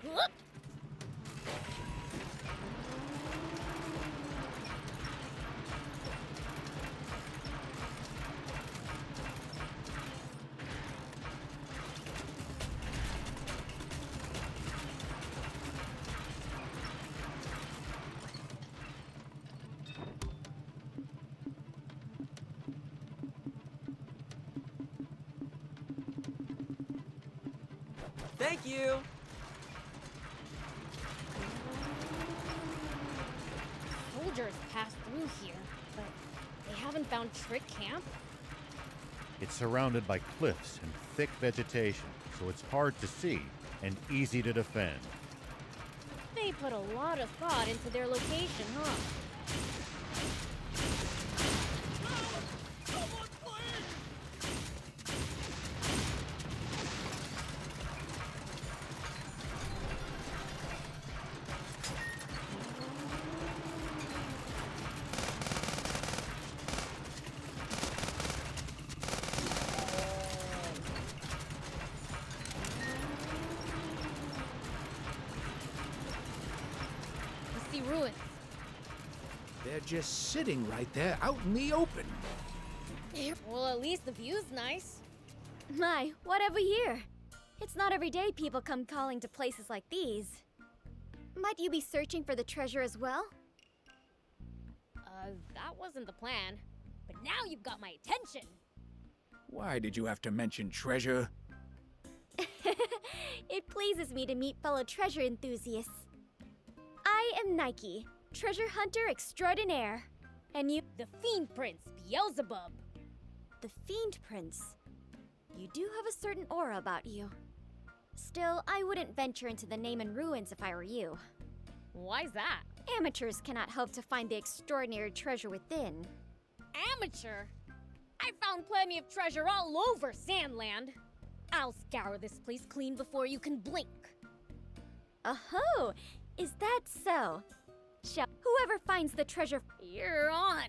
Whoop! Thank you! Soldiers passed through here, but they haven't found Trick Camp? It's surrounded by cliffs and thick vegetation, so it's hard to see and easy to defend. They put a lot of thought into their location, huh? I see ruins. They're just sitting right there out in the open. Well, at least the view's nice. My, what have we here? It's not every day people come calling to places like these. Might you be searching for the treasure as well? That wasn't the plan. But now you've got my attention. Why did you have to mention treasure? It pleases me to meet fellow treasure enthusiasts. I am Nike, treasure hunter extraordinaire. And you, The Fiend Prince, Beelzebub. the Fiend Prince. You do have a certain aura about you. Still, I wouldn't venture into the name and ruins if I were you. Why's that? Amateurs cannot hope to find the extraordinary treasure within. Amateur? I found plenty of treasure all over Sandland. I'll scour this place clean before you can blink. Oh, is that so? Whoever finds the treasure. You're on.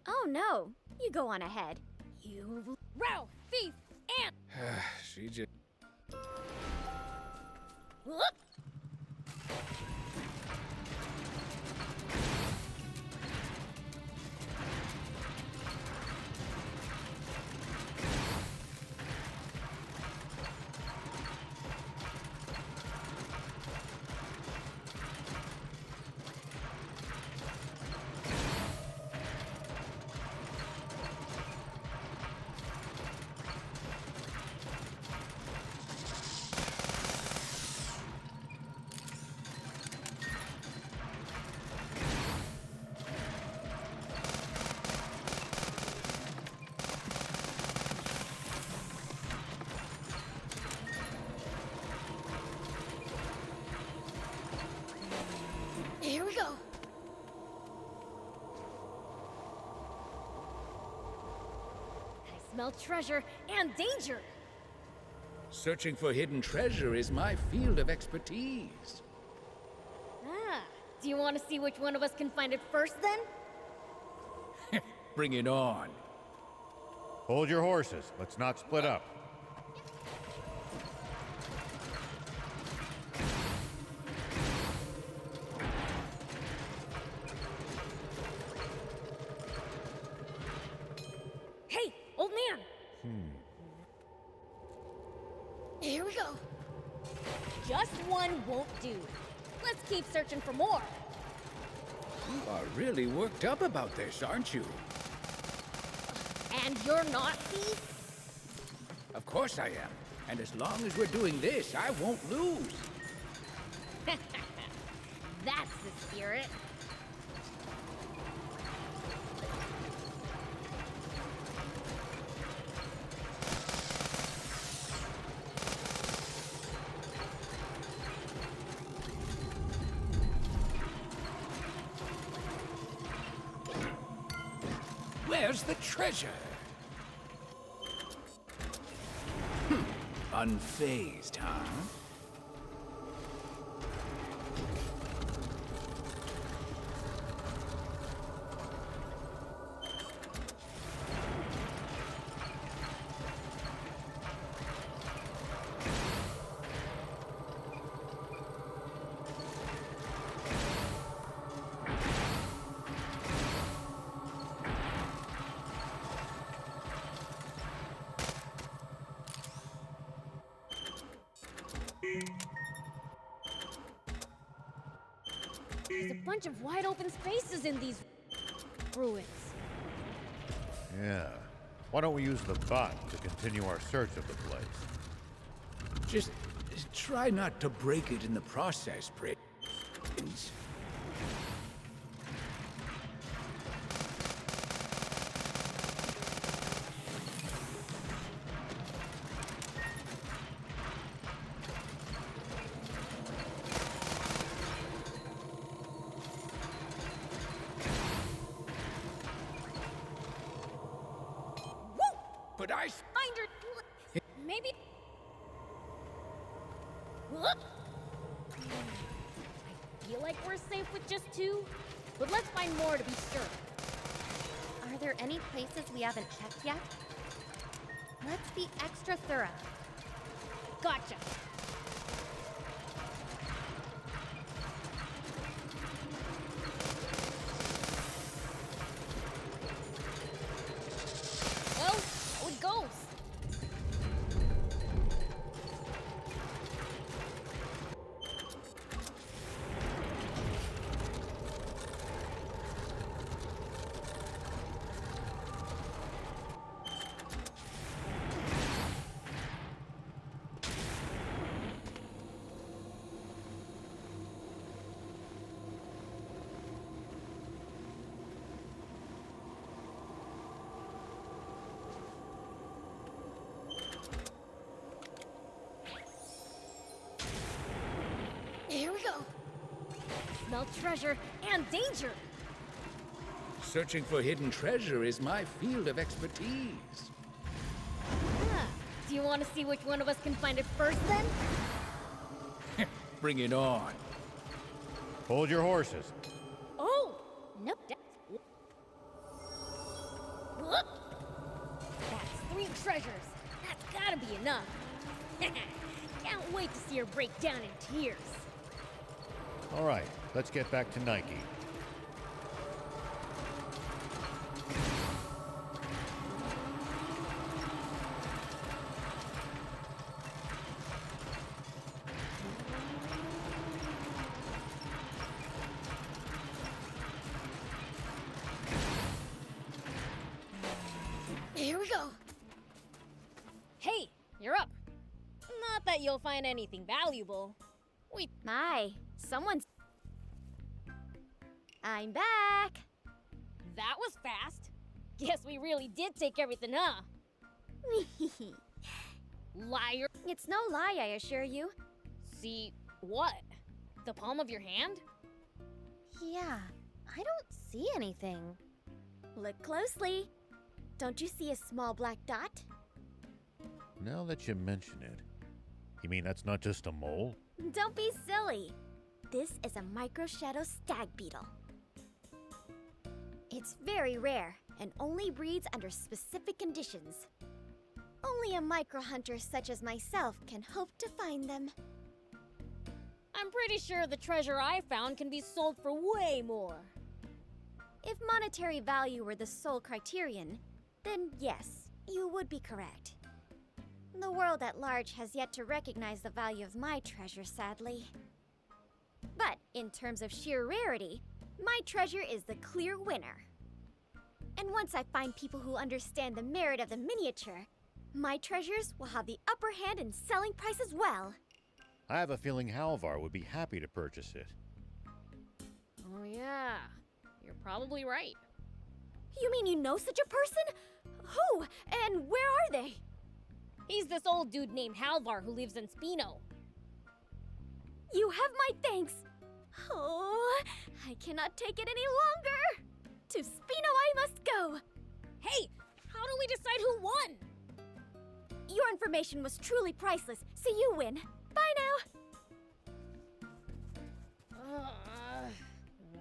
Oh no, you go on ahead. You row, thief, and. She just. Whoop! Here we go. I smell treasure and danger. Searching for hidden treasure is my field of expertise. Ah, do you want to see which one of us can find it first then? Bring it on. Hold your horses. Let's not split up. Hey, old man! Here we go. Just one won't do. Let's keep searching for more. You are really worked up about this, aren't you? And you're not, thief? Of course I am. And as long as we're doing this, I won't lose. That's the spirit. Where's the treasure? Unfazed, huh? There's a bunch of wide open spaces in these ruins. Yeah. Why don't we use the bot to continue our search of the place? Just try not to break it in the process, Prince. But I... Find her. Maybe. Whoop. I feel like we're safe with just two, but let's find more to be sure. Are there any places we haven't checked yet? Let's be extra thorough. Gotcha. Well, so it goes. smell treasure and danger. Searching for hidden treasure is my field of expertise. Ah, do you want to see which one of us can find it first, then? Bring it on. Hold your horses. Oh! Nope. Whoop. That's 3 treasures. That's gotta be enough. Can't wait to see her break down in tears. All right, let's get back to Nike. Here we go. Hey, you're up. Not that you'll find anything valuable. My, someone's... I'm back! That was fast. Guess we really did take everything, huh? Liar. It's no lie, I assure you. See what? The palm of your hand? Yeah, I don't see anything. Look closely. Don't you see a small black dot? Now that you mention it, you mean that's not just a mole? Don't be silly. This is a microshadow stag beetle. It's very rare and only breeds under specific conditions. Only a micro hunter such as myself can hope to find them. I'm pretty sure the treasure I found can be sold for way more. If monetary value were the sole criterion, then yes, you would be correct. The world at large has yet to recognize the value of my treasure, sadly. But in terms of sheer rarity, my treasure is the clear winner. And once I find people who understand the merit of the miniature, my treasures will have the upper hand in selling price as well. I have a feeling Halvar would be happy to purchase it. Oh yeah, you're probably right. You mean you know such a person? Who? And where are they? He's this old dude named Halvar who lives in Spino. You have my thanks. Oh, I cannot take it any longer. To Spino I must go. Hey, how do we decide who won? Your information was truly priceless, so you win. Bye now.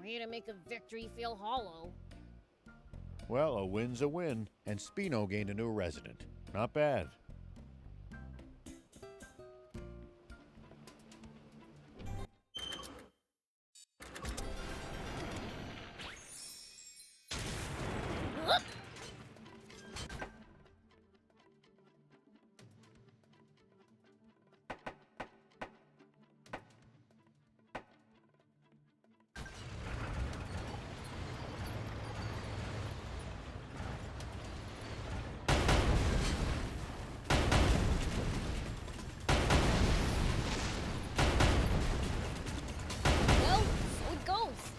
Way to make a victory feel hollow. Well, a win's a win, and Spino gained a new resident. Not bad. Well, so it goes.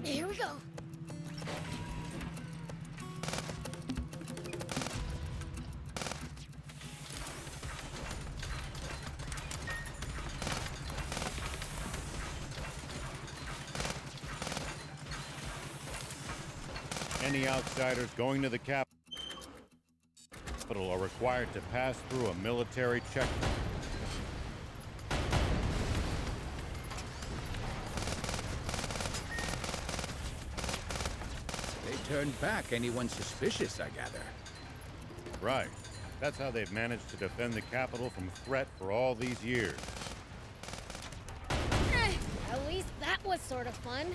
Here we go. Any outsiders going to the capital are required to pass through a military checkpoint. They turned back anyone suspicious, I gather. Right. That's how they've managed to defend the capital from threat for all these years. At least that was sort of fun.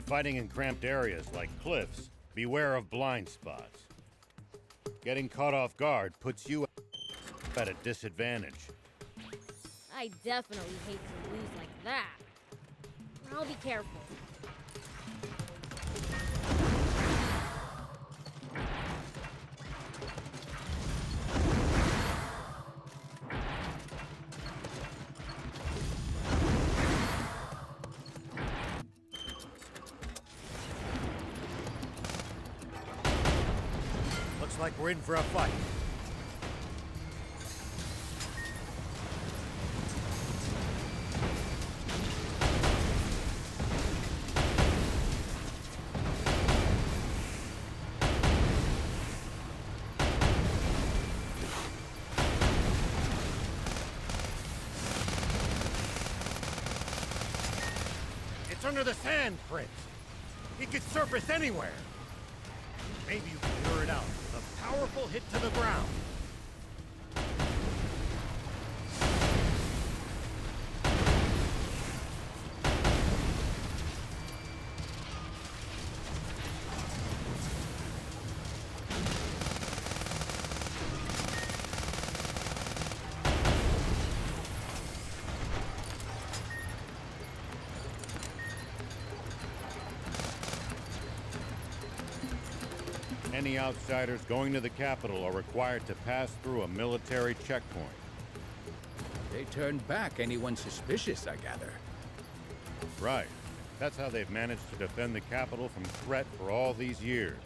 Fighting in cramped areas like cliffs, beware of blind spots. Getting caught off guard puts you at a disadvantage. I definitely hate to lose like that. I'll be careful. Looks like we're in for a fight. It's under the sand, Prince. He could surface anywhere. Maybe you can lure it out with a powerful hit to the ground. Any outsiders going to the capital are required to pass through a military checkpoint. They turned back anyone suspicious, I gather. Right. That's how they've managed to defend the capital from threat for all these years.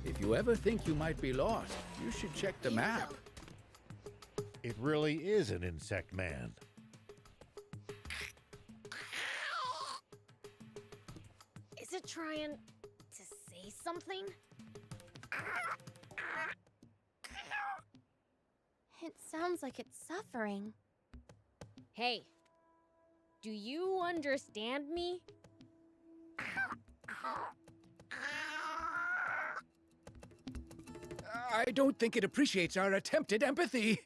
If you ever think you might be lost, you should check the map. It really is an insect man. Is it trying to say something? It sounds like it's suffering. Hey, do you understand me? I don't think it appreciates our attempted empathy.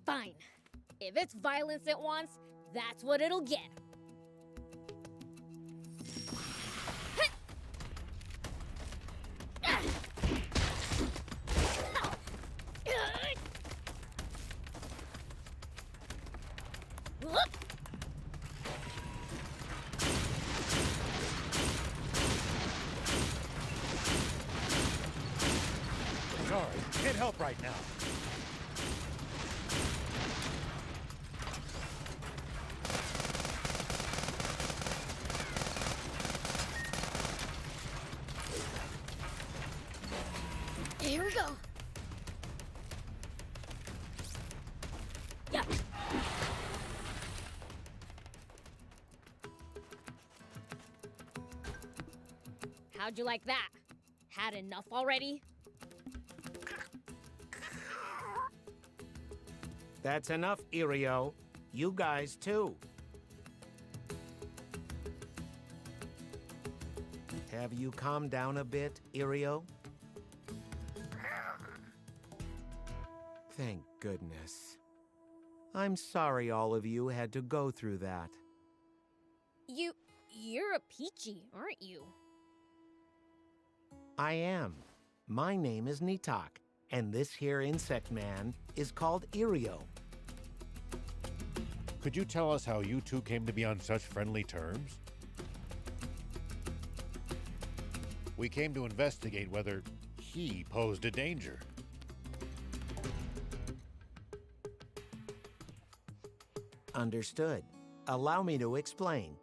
Fine. If it's violence it wants, that's what it'll get. Sorry, can't help right now. Here we go. Yeah. How'd you like that? Had enough already? That's enough, Irio. You guys, too. Have you calmed down a bit, Irio? Thank goodness. I'm sorry all of you had to go through that. You're a Peachy, aren't you? I am. My name is Nitak, and this here insect man is called Irio. Could you tell us how you two came to be on such friendly terms? We came to investigate whether he posed a danger. Understood. Allow me to explain.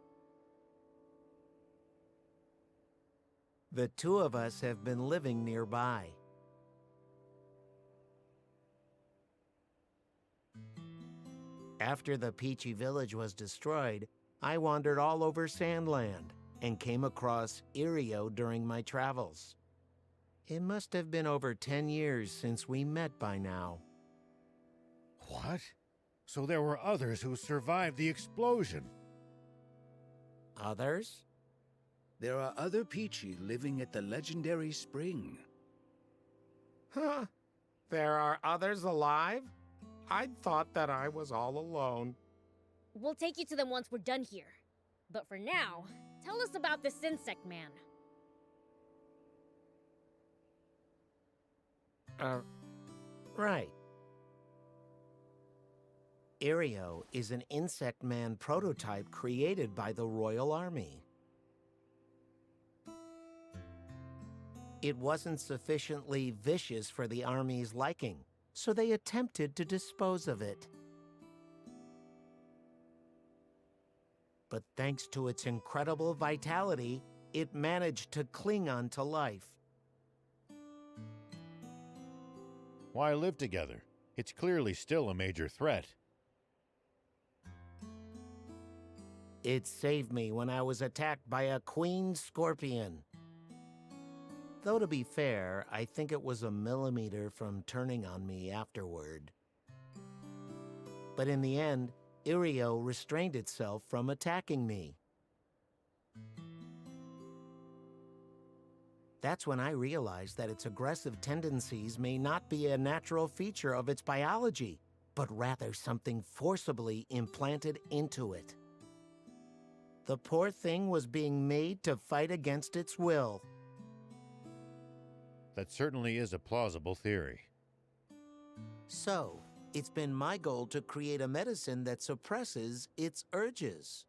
The two of us have been living nearby. After the Peachy village was destroyed, I wandered all over Sandland and came across Irio during my travels. It must have been over 10 years since we met by now. What? So there were others who survived the explosion? Others? There are other Peachy living at the legendary spring. Huh? There are others alive? I thought that I was all alone. We'll take you to them once we're done here. But for now, tell us about this insect man. Right. Irio is an insect man prototype created by the Royal Army. It wasn't sufficiently vicious for the Army's liking, so they attempted to dispose of it. But thanks to its incredible vitality, it managed to cling on to life. Why live together? It's clearly still a major threat. It saved me when I was attacked by a queen scorpion. Though to be fair, I think it was a millimeter from turning on me afterward. But in the end, Irio restrained itself from attacking me. That's when I realized that its aggressive tendencies may not be a natural feature of its biology, but rather something forcibly implanted into it. The poor thing was being made to fight against its will. That certainly is a plausible theory. So, it's been my goal to create a medicine that suppresses its urges.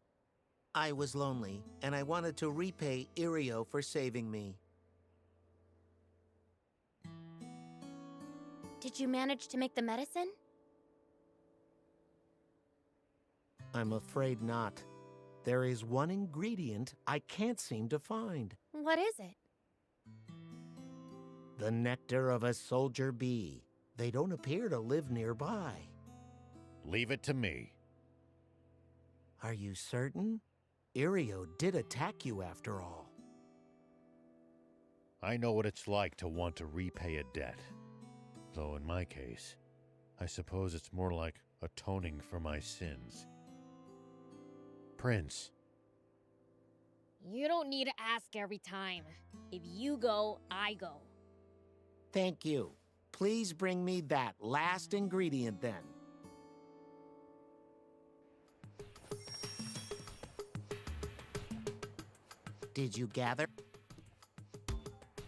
I was lonely, and I wanted to repay Irio for saving me. Did you manage to make the medicine? I'm afraid not. There is one ingredient I can't seem to find. What is it? The nectar of a soldier bee. They don't appear to live nearby. Leave it to me. Are you certain? Irio did attack you after all. I know what it's like to want to repay a debt. Though in my case, I suppose it's more like atoning for my sins. Prince. You don't need to ask every time. If you go, I go. Thank you. Please bring me that last ingredient then. Did you gather?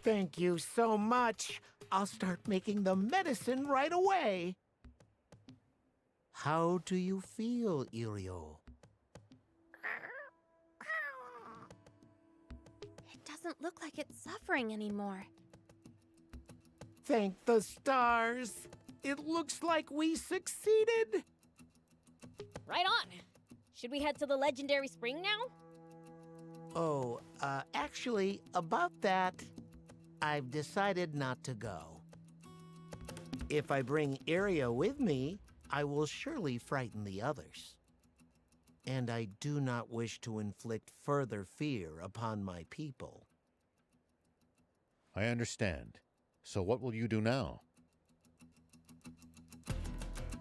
Thank you so much. I'll start making the medicine right away. How do you feel, Irio? It doesn't look like it's suffering anymore. Thank the stars. It looks like we succeeded. Right on. Should we head to the legendary spring now? Oh, actually, about that, I've decided not to go. If I bring Irio with me, I will surely frighten the others. And I do not wish to inflict further fear upon my people. I understand. So what will you do now?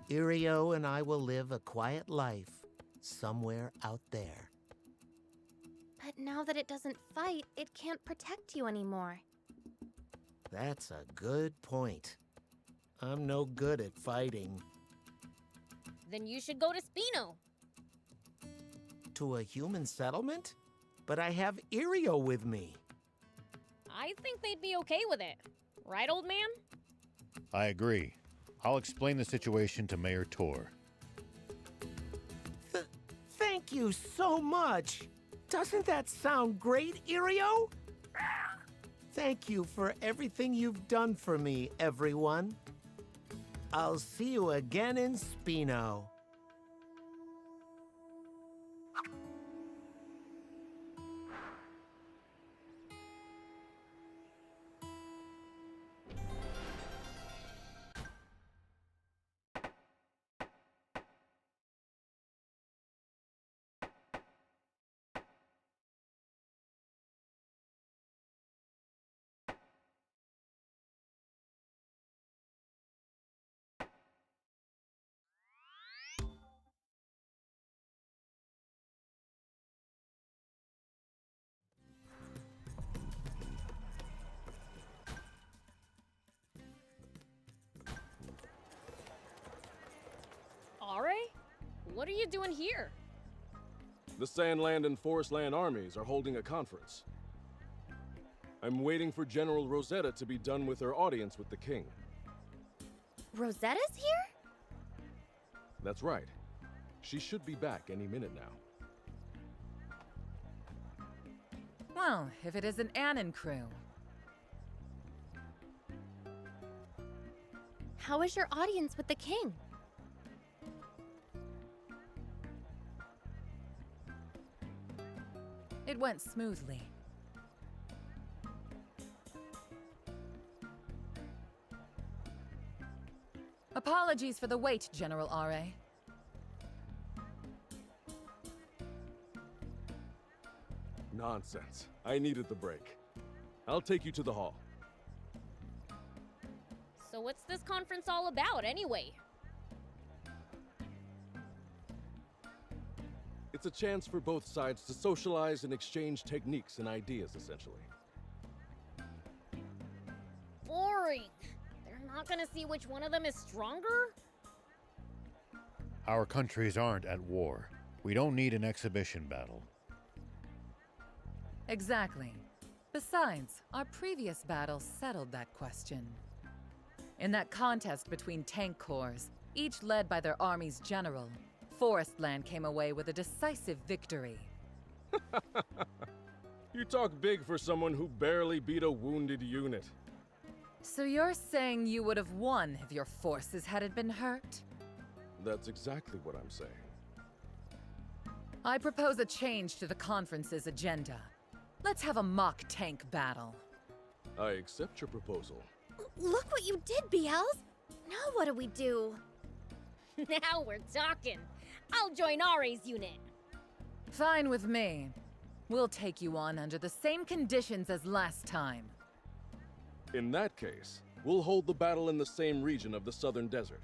Irio and I will live a quiet life somewhere out there. But now that it doesn't fight, it can't protect you anymore. That's a good point. I'm no good at fighting. Then you should go to Spino. To a human settlement? But I have Irio with me. I think they'd be okay with it. Right, old man? I agree. I'll explain the situation to Mayor Tor. Thank you so much. Doesn't that sound great, Irio? Thank you for everything you've done for me, everyone. I'll see you again in Spino. Are? What are you doing here? The Sandland and Forestland armies are holding a conference. I'm waiting for General Rosetta to be done with her audience with the king. Rosetta's here? That's right. She should be back any minute now. Well, if it isn't Anne and crew. How is your audience with the king? It went smoothly. Apologies for the wait, General R.A. Nonsense. I needed the break. I'll take you to the hall. So what's this conference all about, anyway? It's a chance for both sides to socialize and exchange techniques and ideas, essentially. Boring. They're not gonna see which one of them is stronger? Our countries aren't at war. We don't need an exhibition battle. Exactly. Besides, our previous battle settled that question. In that contest between tank corps, each led by their army's general, Forestland came away with a decisive victory. You talk big for someone who barely beat a wounded unit. So you're saying you would have won if your forces hadn't been hurt? That's exactly what I'm saying. I propose a change to the conference's agenda. Let's have a mock tank battle. I accept your proposal. Look what you did, Beelz! Now what do we do? Now we're talking. I'll join Ra's unit. Fine with me. We'll take you on under the same conditions as last time. In that case, we'll hold the battle in the same region of the southern desert.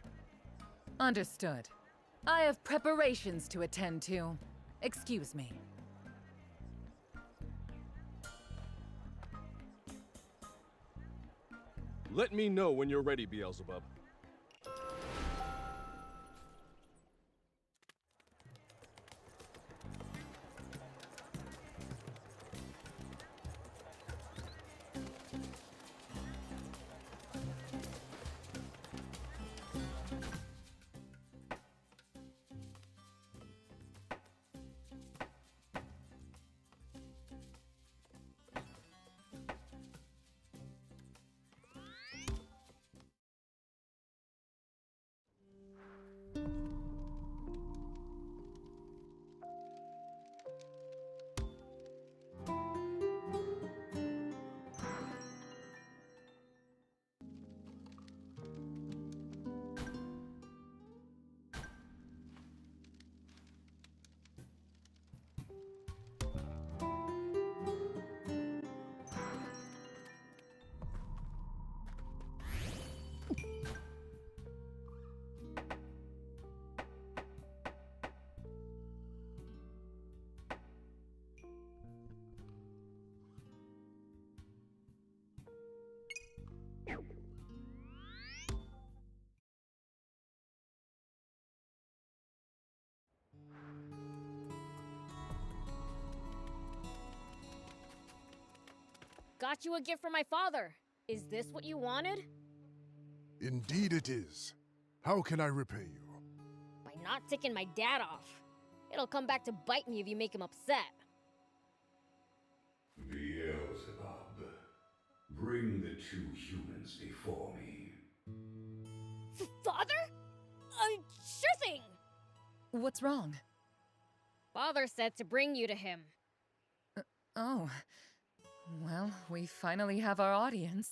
Understood. I have preparations to attend to. Excuse me. Let me know when you're ready, Beelzebub. got you a gift from my father. Is this what you wanted? Indeed it is. How can I repay you? By not ticking my dad off. It'll come back to bite me if you make him upset. Beelzebub, bring the two humans before me. Father? Sure thing! What's wrong? Father said to bring you to him. Oh. Well, we finally have our audience.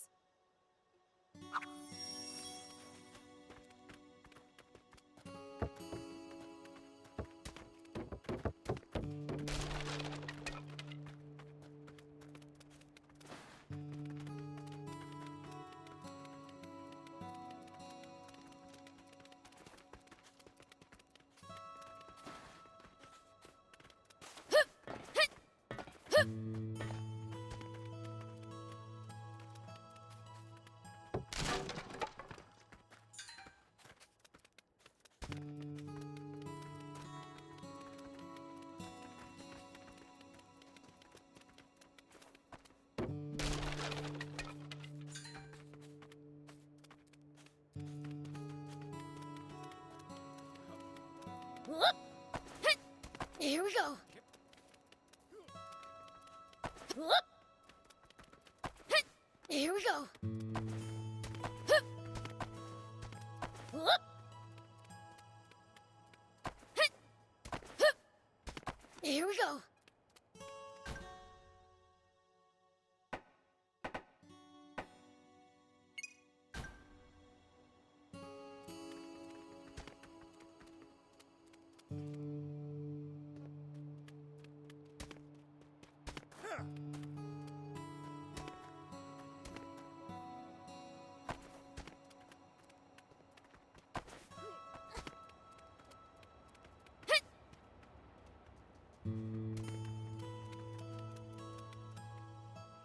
Whoop! Here we go. Whoop! Here we go. Whoop! Here we go.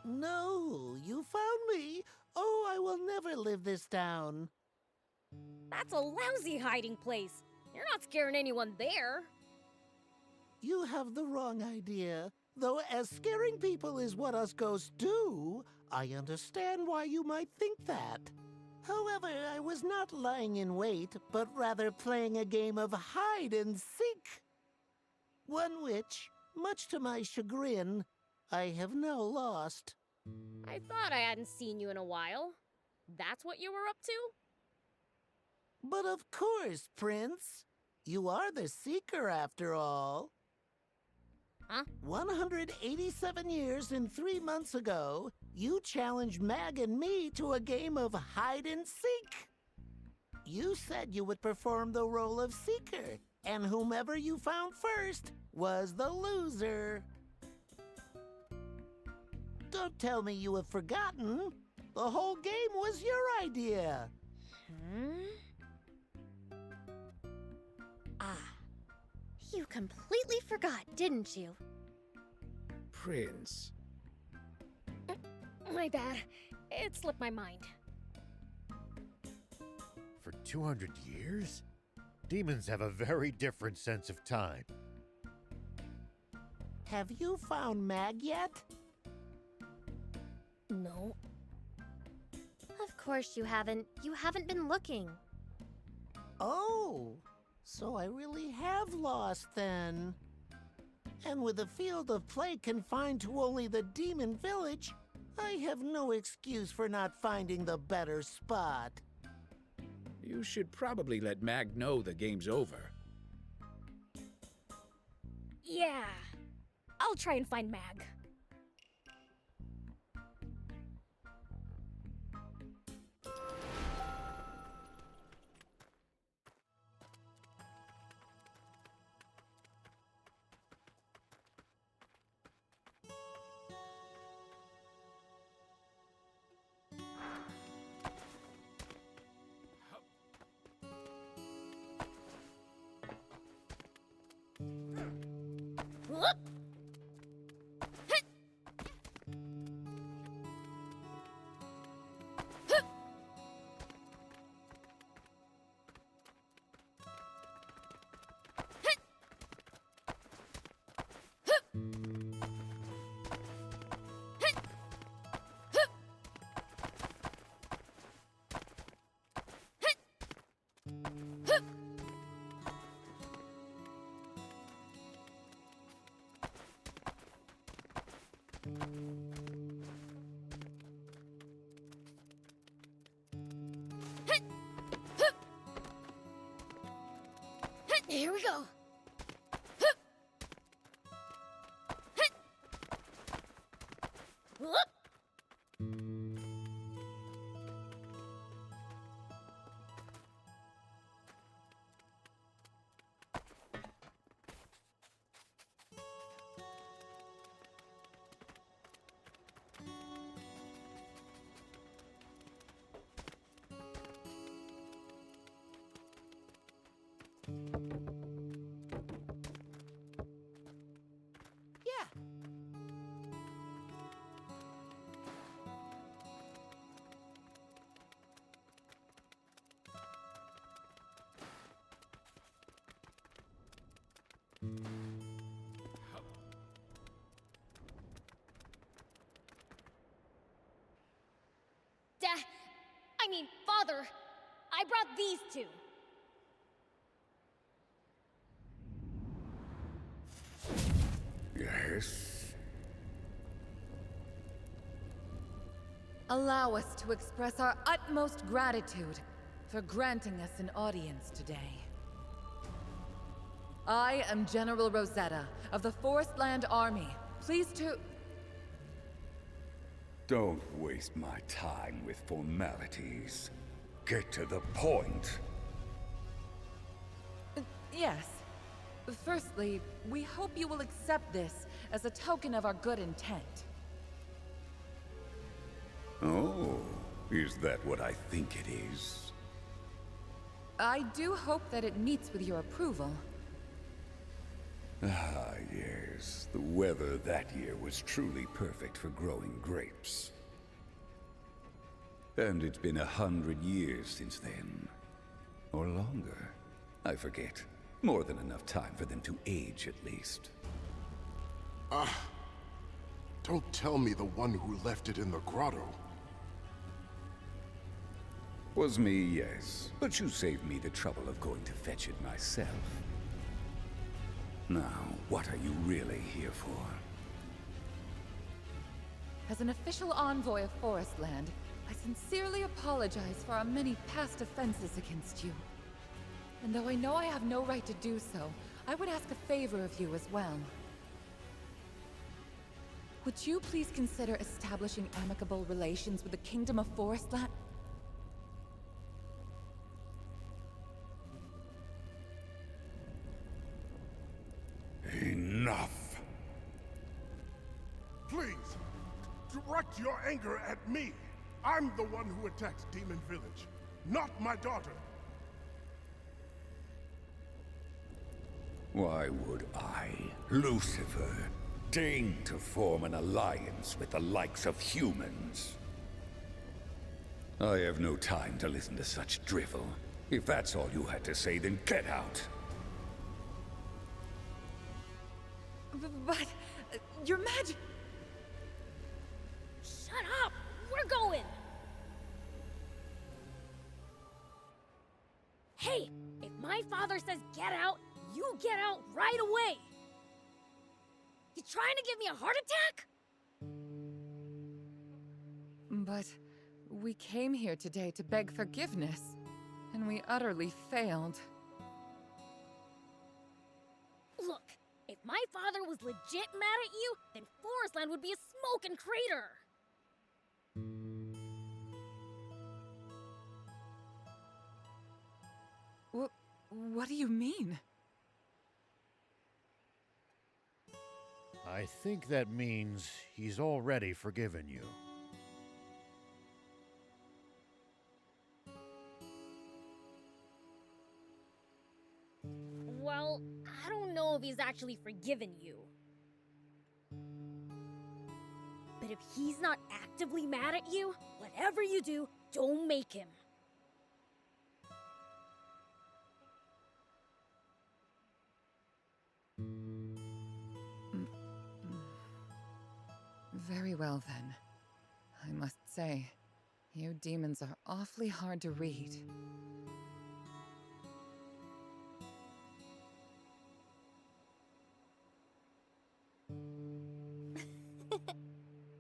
No, you found me. Oh, I will never live this down. That's a lousy hiding place. You're not scaring anyone there. You have the wrong idea. Though as scaring people is what us ghosts do, I understand why you might think that. However, I was not lying in wait, but rather playing a game of hide and seek. One which, much to my chagrin, I have now lost. I thought I hadn't seen you in a while. That's what you were up to? But of course, Prince. You are the Seeker after all. Huh? 187 years and 3 months ago, you challenged Mag and me to a game of hide and seek. You said you would perform the role of Seeker, and whomever you found first was the loser. Don't tell me you have forgotten. The whole game was your idea. You completely forgot, didn't you? Prince. My bad. It slipped my mind. For 200 years? Demons have a very different sense of time. Have you found Mag yet? No. Of course you haven't. You haven't been looking. Oh, so I really have lost then. And with the field of play confined to only the demon village, I have no excuse for not finding the better spot. You should probably let Mag know the game's over. Yeah. I'll try and find Mag. Whoop! Here we go. Whoop. Yeah. I mean, Father, I brought these two. Yes? Allow us to express our utmost gratitude for granting us an audience today. I am General Rosetta of the Forestland Army. Pleased to... Don't waste my time with formalities. Get to the point. Yes. Firstly, we hope you will accept this as a token of our good intent. Oh, is that what I think it is? I do hope that it meets with your approval. Ah, yes. The weather that year was truly perfect for growing grapes. And it's been 100 years since then. Or longer. I forget. More than enough time for them to age, at least. Don't tell me the one who left it in the grotto. Was me, yes. But you saved me the trouble of going to fetch it myself. Now, what are you really here for? As an official envoy of Forestland, I sincerely apologize for our many past offenses against you. And though I know I have no right to do so, I would ask a favor of you as well. Would you please consider establishing amicable relations with the Kingdom of Forestland? Enough! Please, direct your anger at me. I'm the one who attacked Demon Village, not my daughter. Why would I, Lucifer, deign to form an alliance with the likes of humans? I have no time to listen to such drivel. If that's all you had to say, then get out. But... Your magic... Shut up! We're going! Hey! If my father says get out, you get out right away! You trying to give me a heart attack? But... we came here today to beg forgiveness, and we utterly failed. Look, if my father was legit mad at you, then Forestland would be a smoking crater! What do you mean? I think that means he's already forgiven you. Well, I don't know if he's actually forgiven you. But if he's not actively mad at you, whatever you do, don't make him. Very well, then. I must say, you demons are awfully hard to read.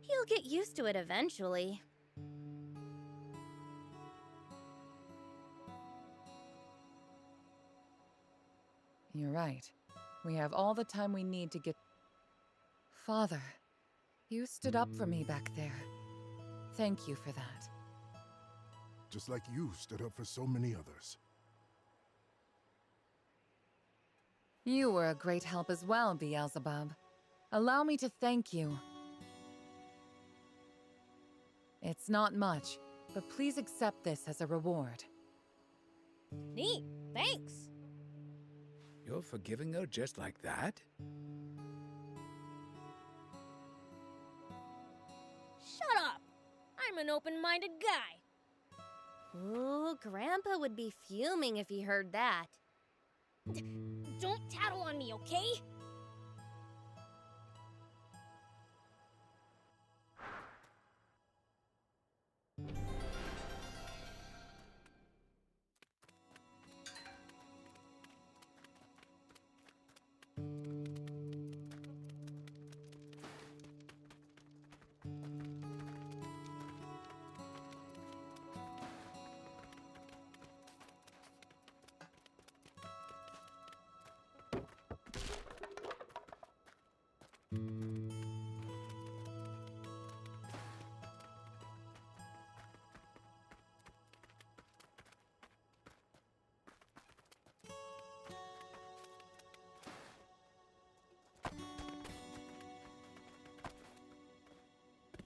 He'll get used to it eventually. You're right. We have all the time we need to get... Father, you stood up for me back there. Thank you for that. Just like you stood up for so many others. You were a great help as well, Beelzebub. Allow me to thank you. It's not much, but please accept this as a reward. Neat, thanks. You're forgiving her just like that? Shut up! I'm an open-minded guy. Ooh, Grandpa would be fuming if he heard that. Don't tattle on me, okay?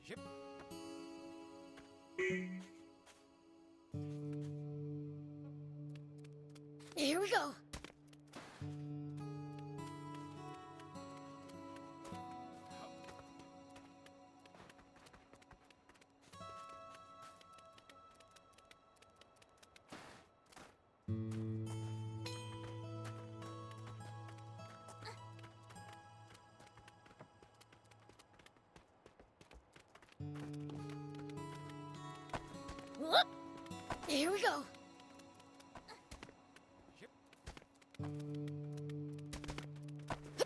Yep. Here we go. Whoop. Here we go.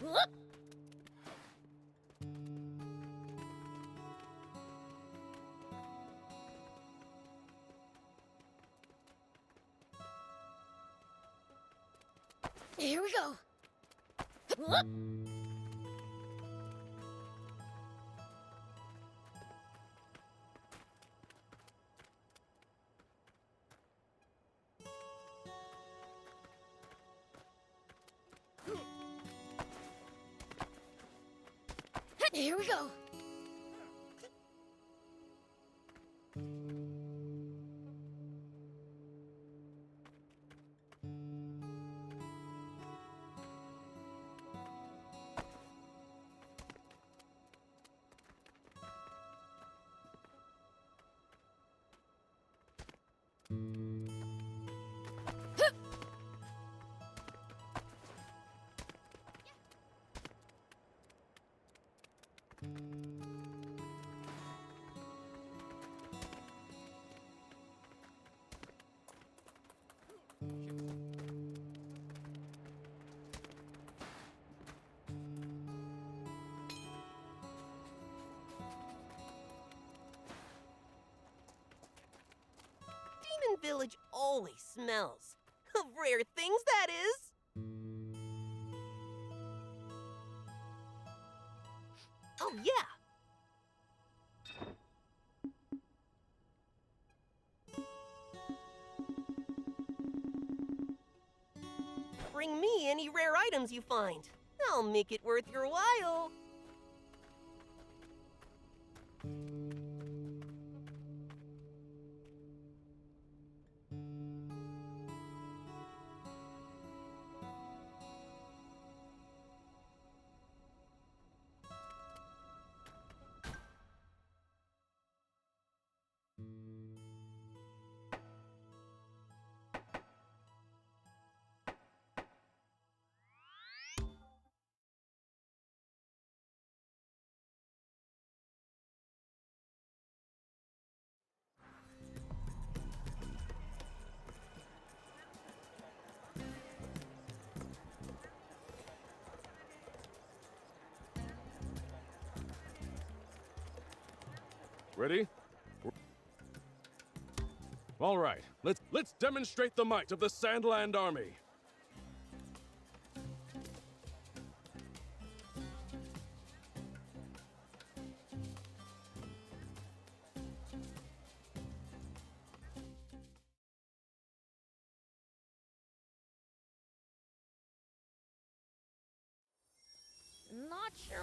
Whoop. Here we go. Whoop. Here we go. Demon Village always smells. Of rare things, that is. Oh, yeah. Bring me any rare items you find. I'll make it worth your while. Ready? All right, let's demonstrate the might of the Sandland Army.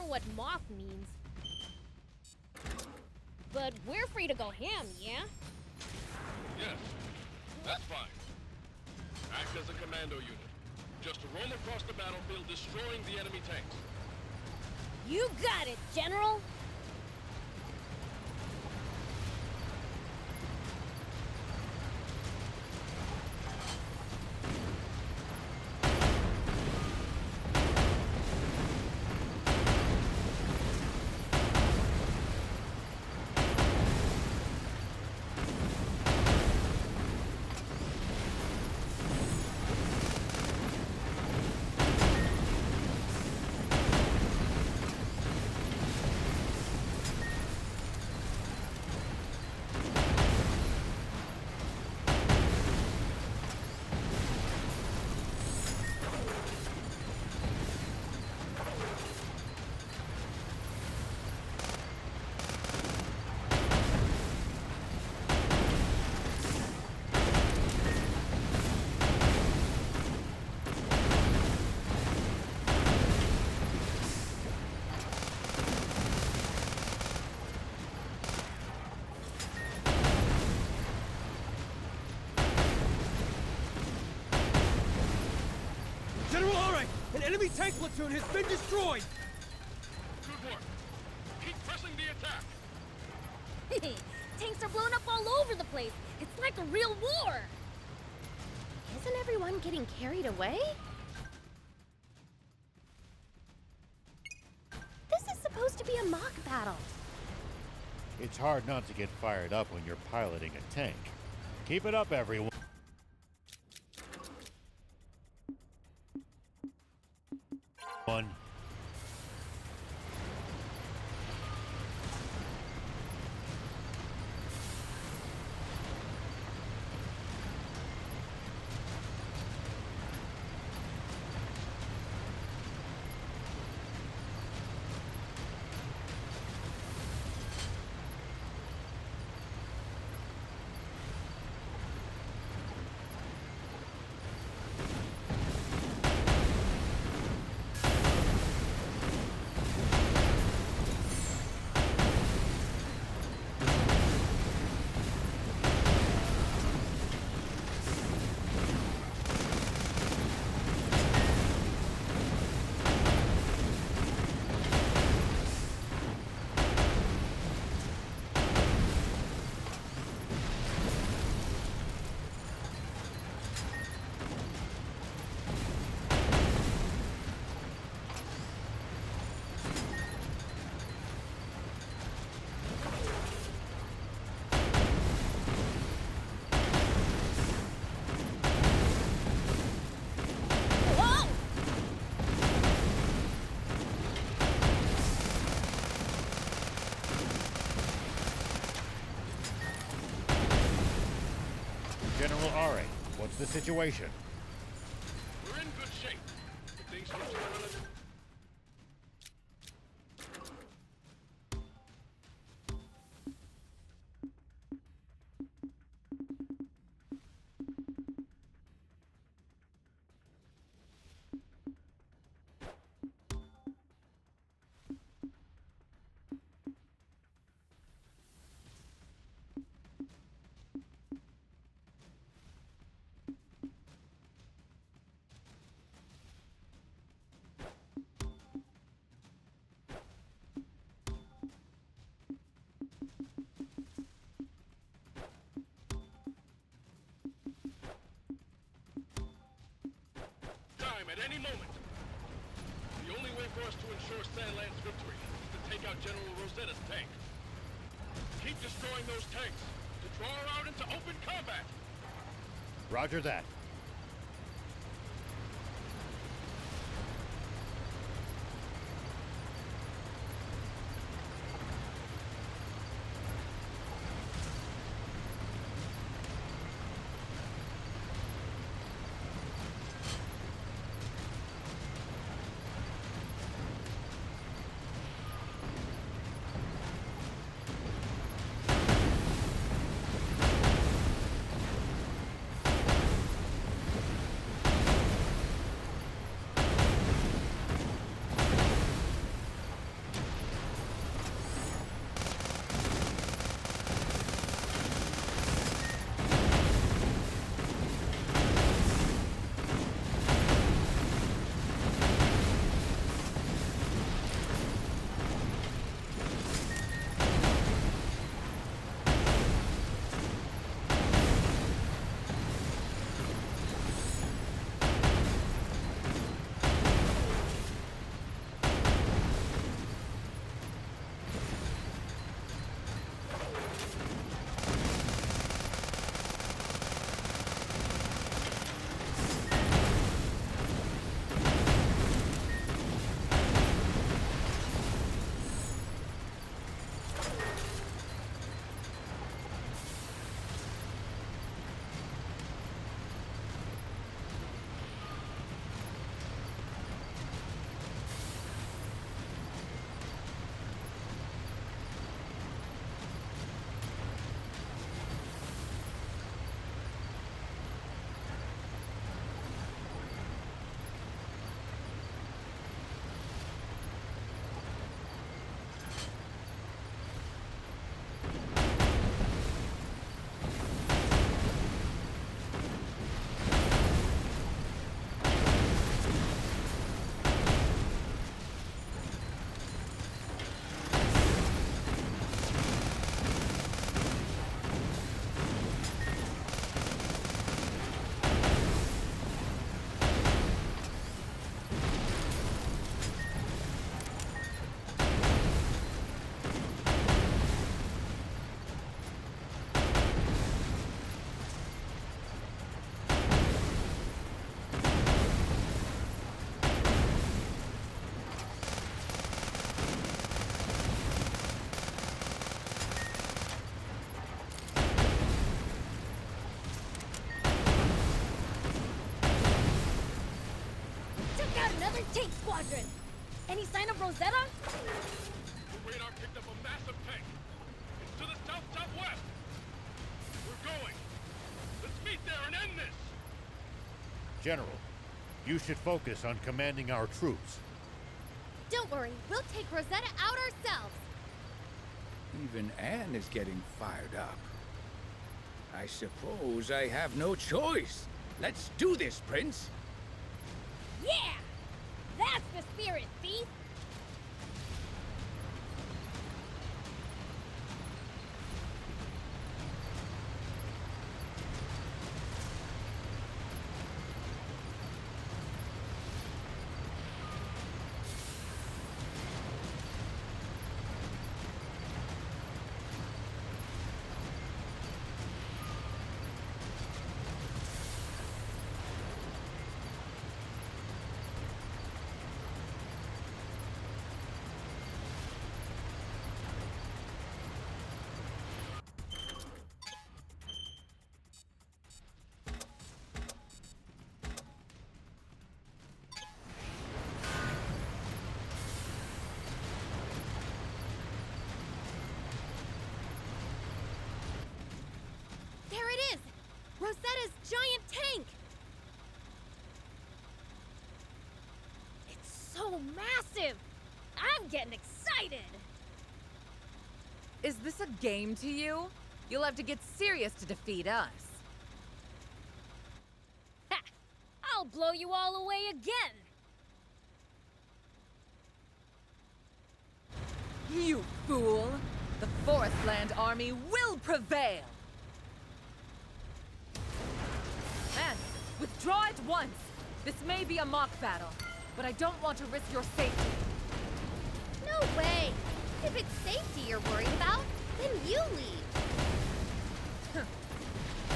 what moth means. But we're free to go ham, yeah? Yes, that's fine. Act as a commando unit. Just roam across the battlefield, destroying the enemy tanks. You got it, General! General, all right! An enemy tank platoon has been destroyed! Good work. Keep pressing the attack. Tanks are blowing up all over the place. It's like a real war. Isn't everyone getting carried away? This is supposed to be a mock battle. It's hard not to get fired up when you're piloting a tank. Keep it up, everyone. General Are, what's the situation? We're in good shape. But things keep turning. At any moment. The only way for us to ensure Sandland's victory is to take out General Rosetta's tank. Keep destroying those tanks to draw her out into open combat. Roger that. squadron! Any sign of Rosetta? The radar picked up a massive tank. It's to the south-southwest. We're going. Let's meet there and end this. General, you should focus on commanding our troops. Don't worry, we'll take Rosetta out ourselves. Even Anne is getting fired up. I suppose I have no choice. Let's do this, Prince. Yeah! That's the spirit, thief! There it is! Rosetta's giant tank! It's so massive! I'm getting excited! Is this a game to you? You'll have to get serious to defeat us. Ha! I'll blow you all away again! You fool! The Forestland army will prevail! And withdraw at once! This may be a mock battle, but I don't want to risk your safety. No way! If it's safety you're worried about, then you leave.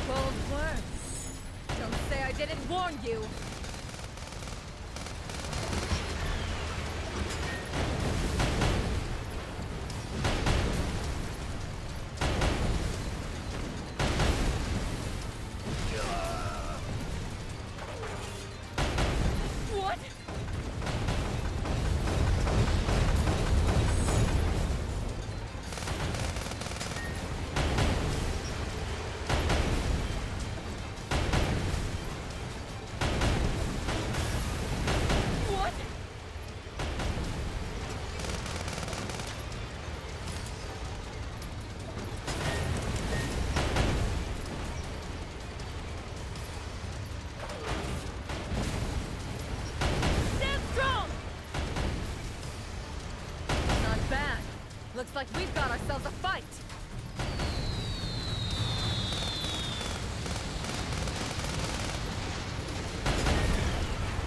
Bold words. Don't say I didn't warn you. What? What? Stand strong! Not bad. Looks like we've got ourselves a fight.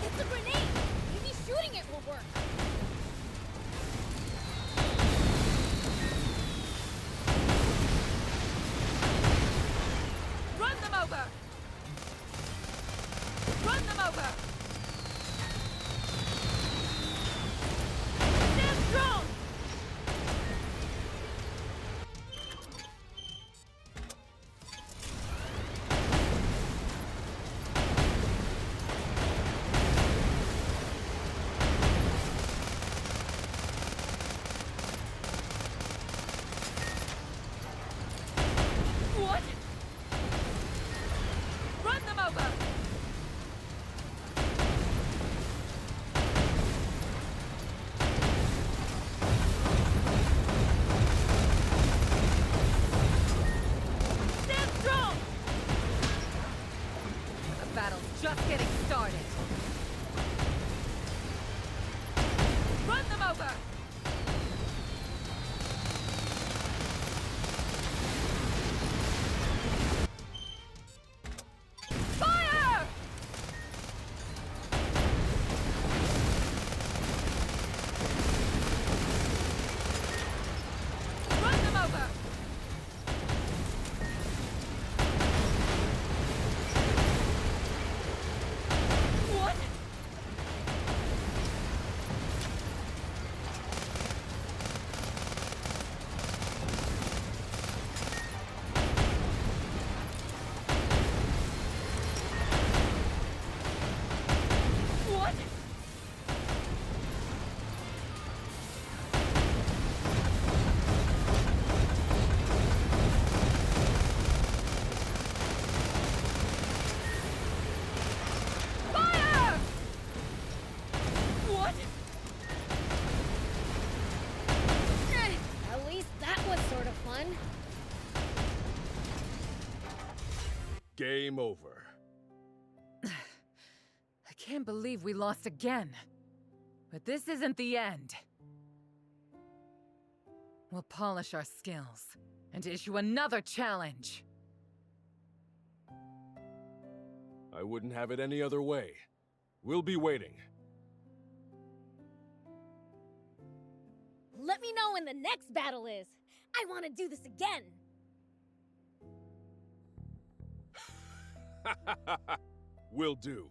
It's a grenade! Maybe shooting it will work! Run them over! Run them over! Stand strong! What? Run them over! Game over. I can't believe we lost again. But this isn't the end. We'll polish our skills and issue another challenge. I wouldn't have it any other way. We'll be waiting. Let me know when the next battle is. I want to do this again. Will do.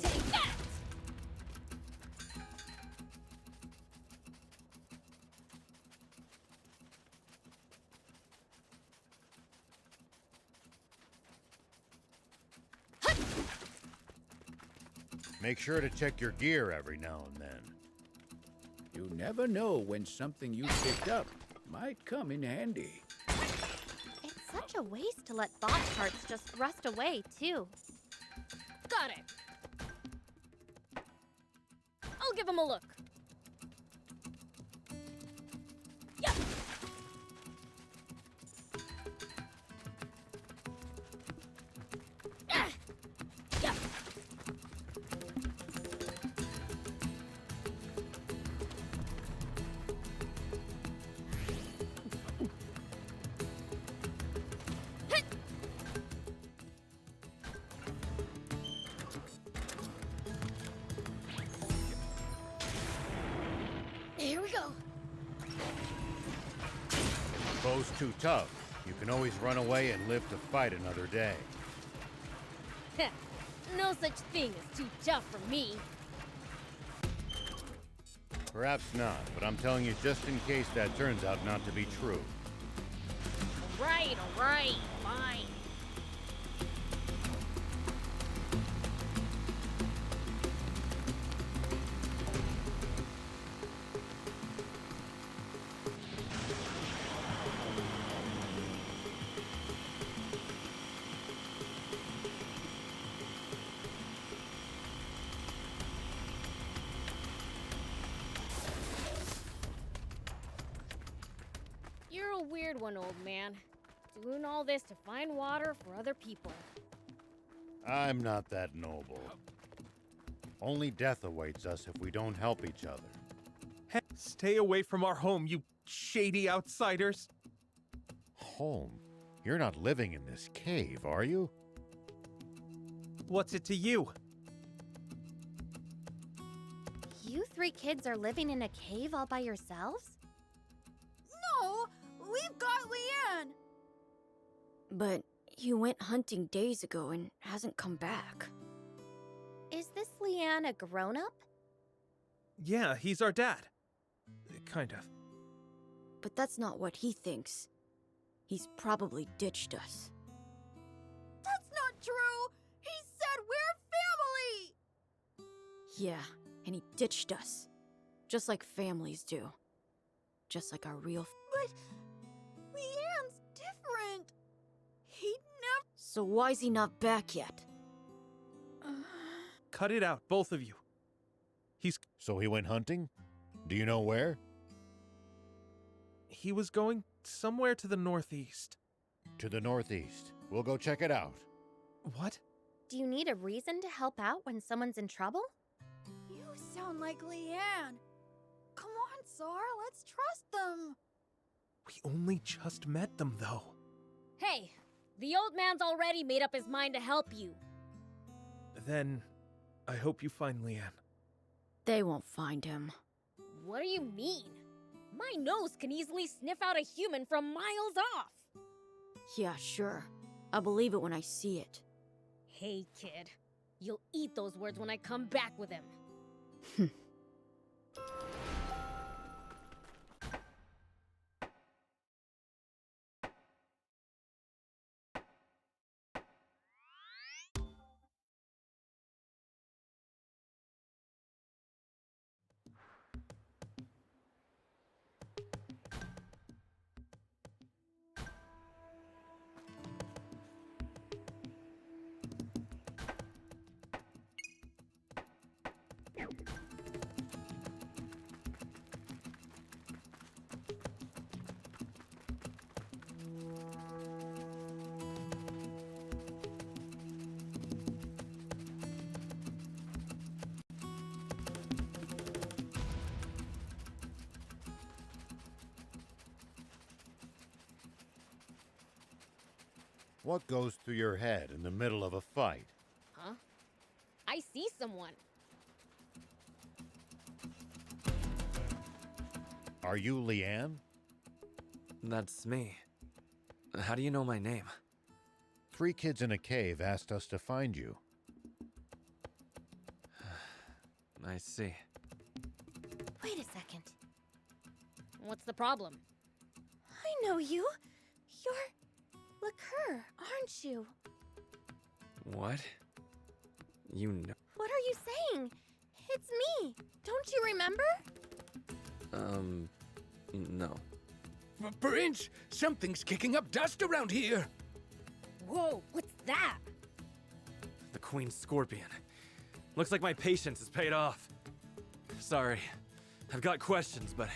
Take that! Make sure to check your gear every now and then. You never know when something you picked up might come in handy. It's such a waste to let thought parts just rust away, too. Got it. I'll give him a look. Yup. Ah. Yup. Here we go. Foe's too tough. You can always run away and live to fight another day. No such thing as too tough for me. Perhaps not, but I'm telling you just in case that turns out not to be true. All right, fine. You're a weird one, old man. Doing all this to find water for other people. I'm not that noble. Only death awaits us if we don't help each other. Hey, stay away from our home, you shady outsiders! Home? You're not living in this cave, are you? What's it to you? You three kids are living in a cave all by yourselves? No! We've got Leanne! But he went hunting days ago and hasn't come back. Is this Leanne a grown-up? Yeah, he's our dad. Kind of. But that's not what he thinks. He's probably ditched us. That's not true! He said we're family! Yeah, and he ditched us. Just like families do. Just like our real But Leanne's different. He'd never. So why's he not back yet? Cut it out, both of you. So he went hunting? Do you know where? He was going somewhere to the northeast. To the northeast. We'll go check it out. What? Do you need a reason to help out when someone's in trouble? You sound like Leanne. Come on, Sar, let's trust them. We only just met them, though. Hey, the old man's already made up his mind to help you. Then, I hope you find Leanne. They won't find him. What do you mean? My nose can easily sniff out a human from miles off. Yeah, sure. I'll believe it when I see it. Hey, kid. You'll eat those words when I come back with him. What goes through your head in the middle of a fight? Huh? I see someone. Are you Leanne? That's me. How do you know my name? 3 kids in a cave asked us to find you. I see. Wait a second. What's the problem? I know you. You're Liqueur, aren't you? What? You know? What are you saying? It's me. Don't you remember? No. Prince, something's kicking up dust around here. Whoa, what's that? The Queen Scorpion. Looks like my patience has paid off. Sorry. I've got questions, but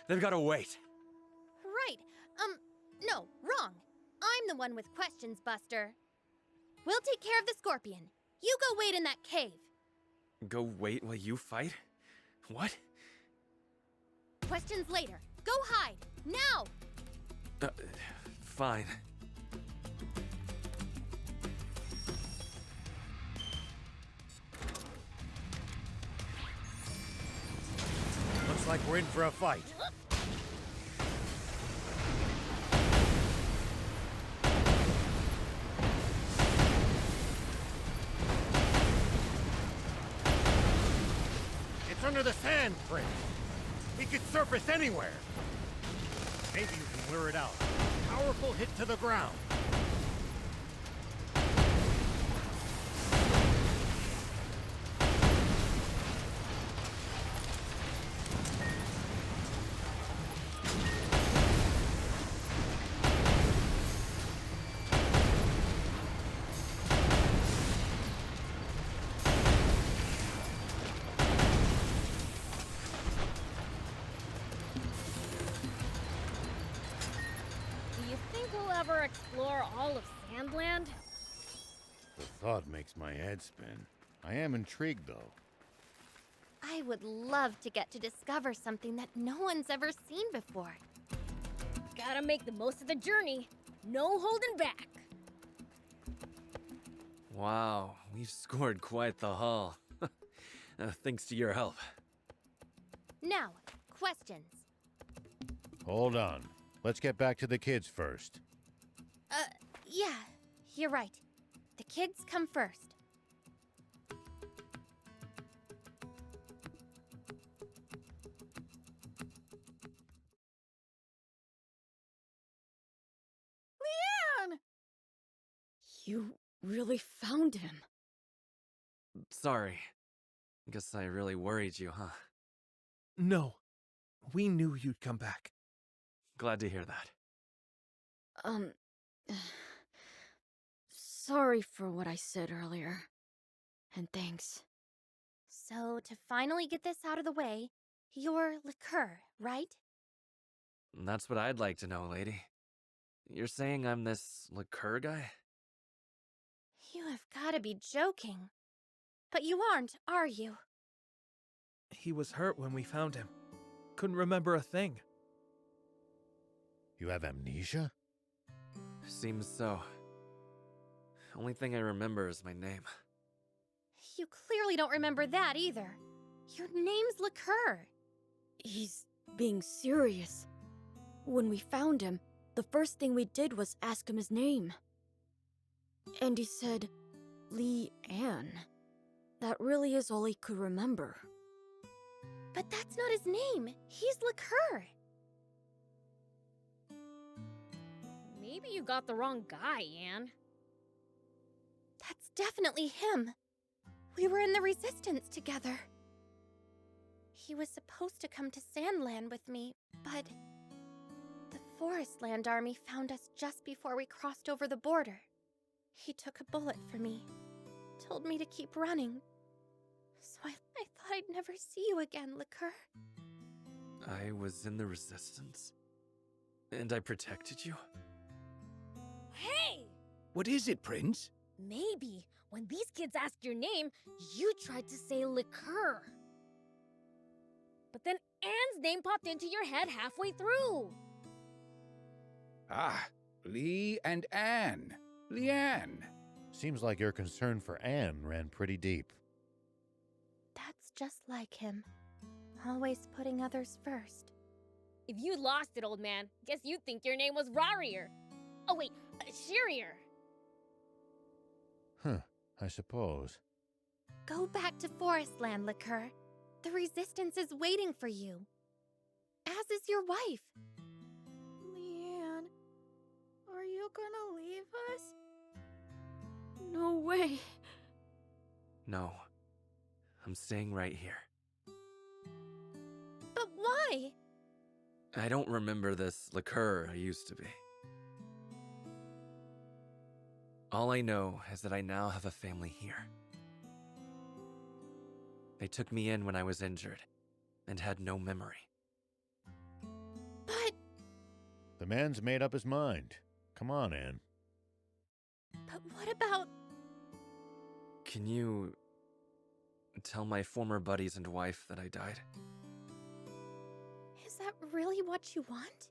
they've got to wait. Right. No, wrong. I'm the one with questions, Buster. We'll take care of the scorpion. You go wait in that cave. Go wait while you fight? What? Questions later. Go hide. Now! Fine. Looks like we're in for a fight. It's under the sand, Prince. He could surface anywhere. Maybe you can lure it out. Powerful hit to the ground. Do you think we'll ever explore all of Sandland? The thought makes my head spin. I am intrigued, though. I would love to get to discover something that no one's ever seen before. Gotta make the most of the journey. No holding back. Wow, we've scored quite the haul. Thanks to your help. Now, questions. Hold on. Let's get back to the kids first. Yeah, you're right. The kids come first. Leanne! You really found him. Sorry. Guess I really worried you, huh? No. We knew you'd come back. Glad to hear that. Sorry for what I said earlier. And thanks. So, to finally get this out of the way, you're Liqueur, right? That's what I'd like to know, lady. You're saying I'm this liqueur guy? You have gotta be joking. But you aren't, are you? He was hurt when we found him. Couldn't remember a thing. You have amnesia? Seems so. Only thing I remember is my name. You clearly don't remember that either. Your name's Liqueur. He's being serious. When we found him, the first thing we did was ask him his name. And he said, Leanne. That really is all he could remember. But that's not his name. He's Liqueur. Maybe you got the wrong guy, Anne. That's definitely him. We were in the Resistance together. He was supposed to come to Sandland with me, but the Forestland Army found us just before we crossed over the border. He took a bullet for me, told me to keep running. So I thought I'd never see you again, Liqueur. I was in the Resistance? And I protected you? Hey! What is it, Prince? Maybe when these kids asked your name, you tried to say Liqueur. But then Anne's name popped into your head halfway through. Ah, Lee and Anne. Leanne! Seems like your concern for Anne ran pretty deep. That's just like him. Always putting others first. If you lost it, old man, guess you'd think your name was Rarier. Oh wait, Shirier. Huh, I suppose. Go back to Forestland, Liqueur. The Resistance is waiting for you. As is your wife. Leanne, are you gonna leave us? No way. No. I'm staying right here. But why? I don't remember this liqueur I used to be. All I know is that I now have a family here. They took me in when I was injured and had no memory. But... The man's made up his mind. Come on, Anne. But what about... Can you tell my former buddies and wife that I died? Is that really what you want?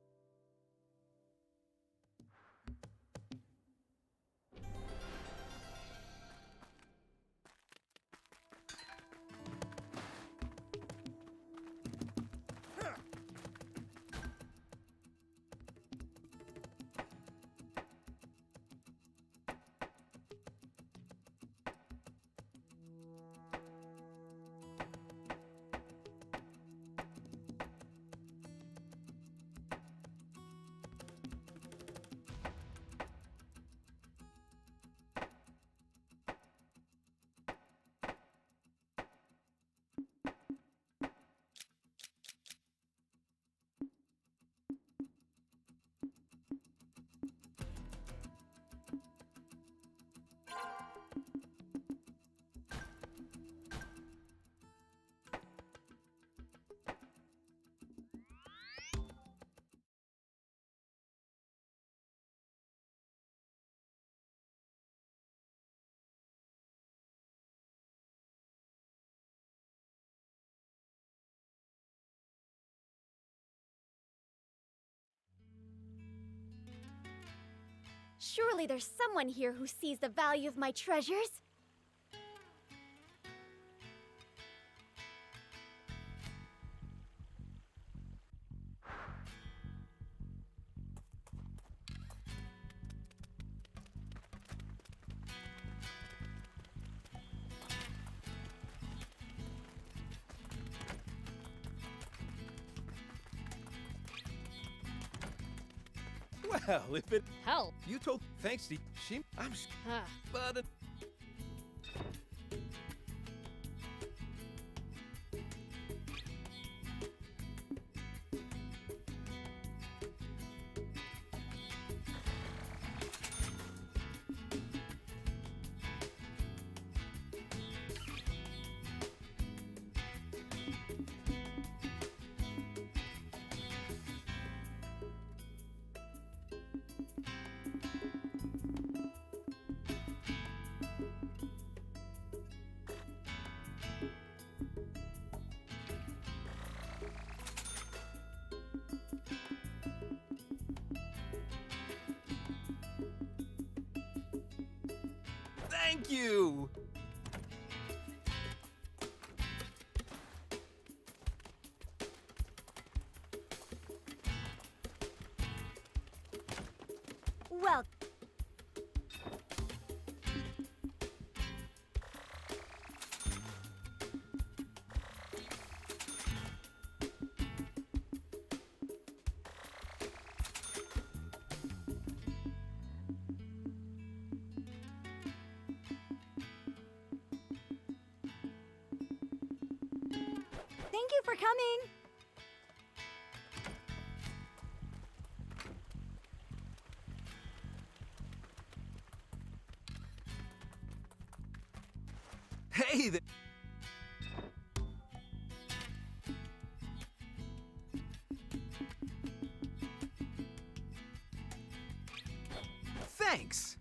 Surely there's someone here who sees the value of my treasures. Well, if it help, you told. Thanks to she. I'm. But. Thank you! Well... Thank you for coming! Hey there! Thanks!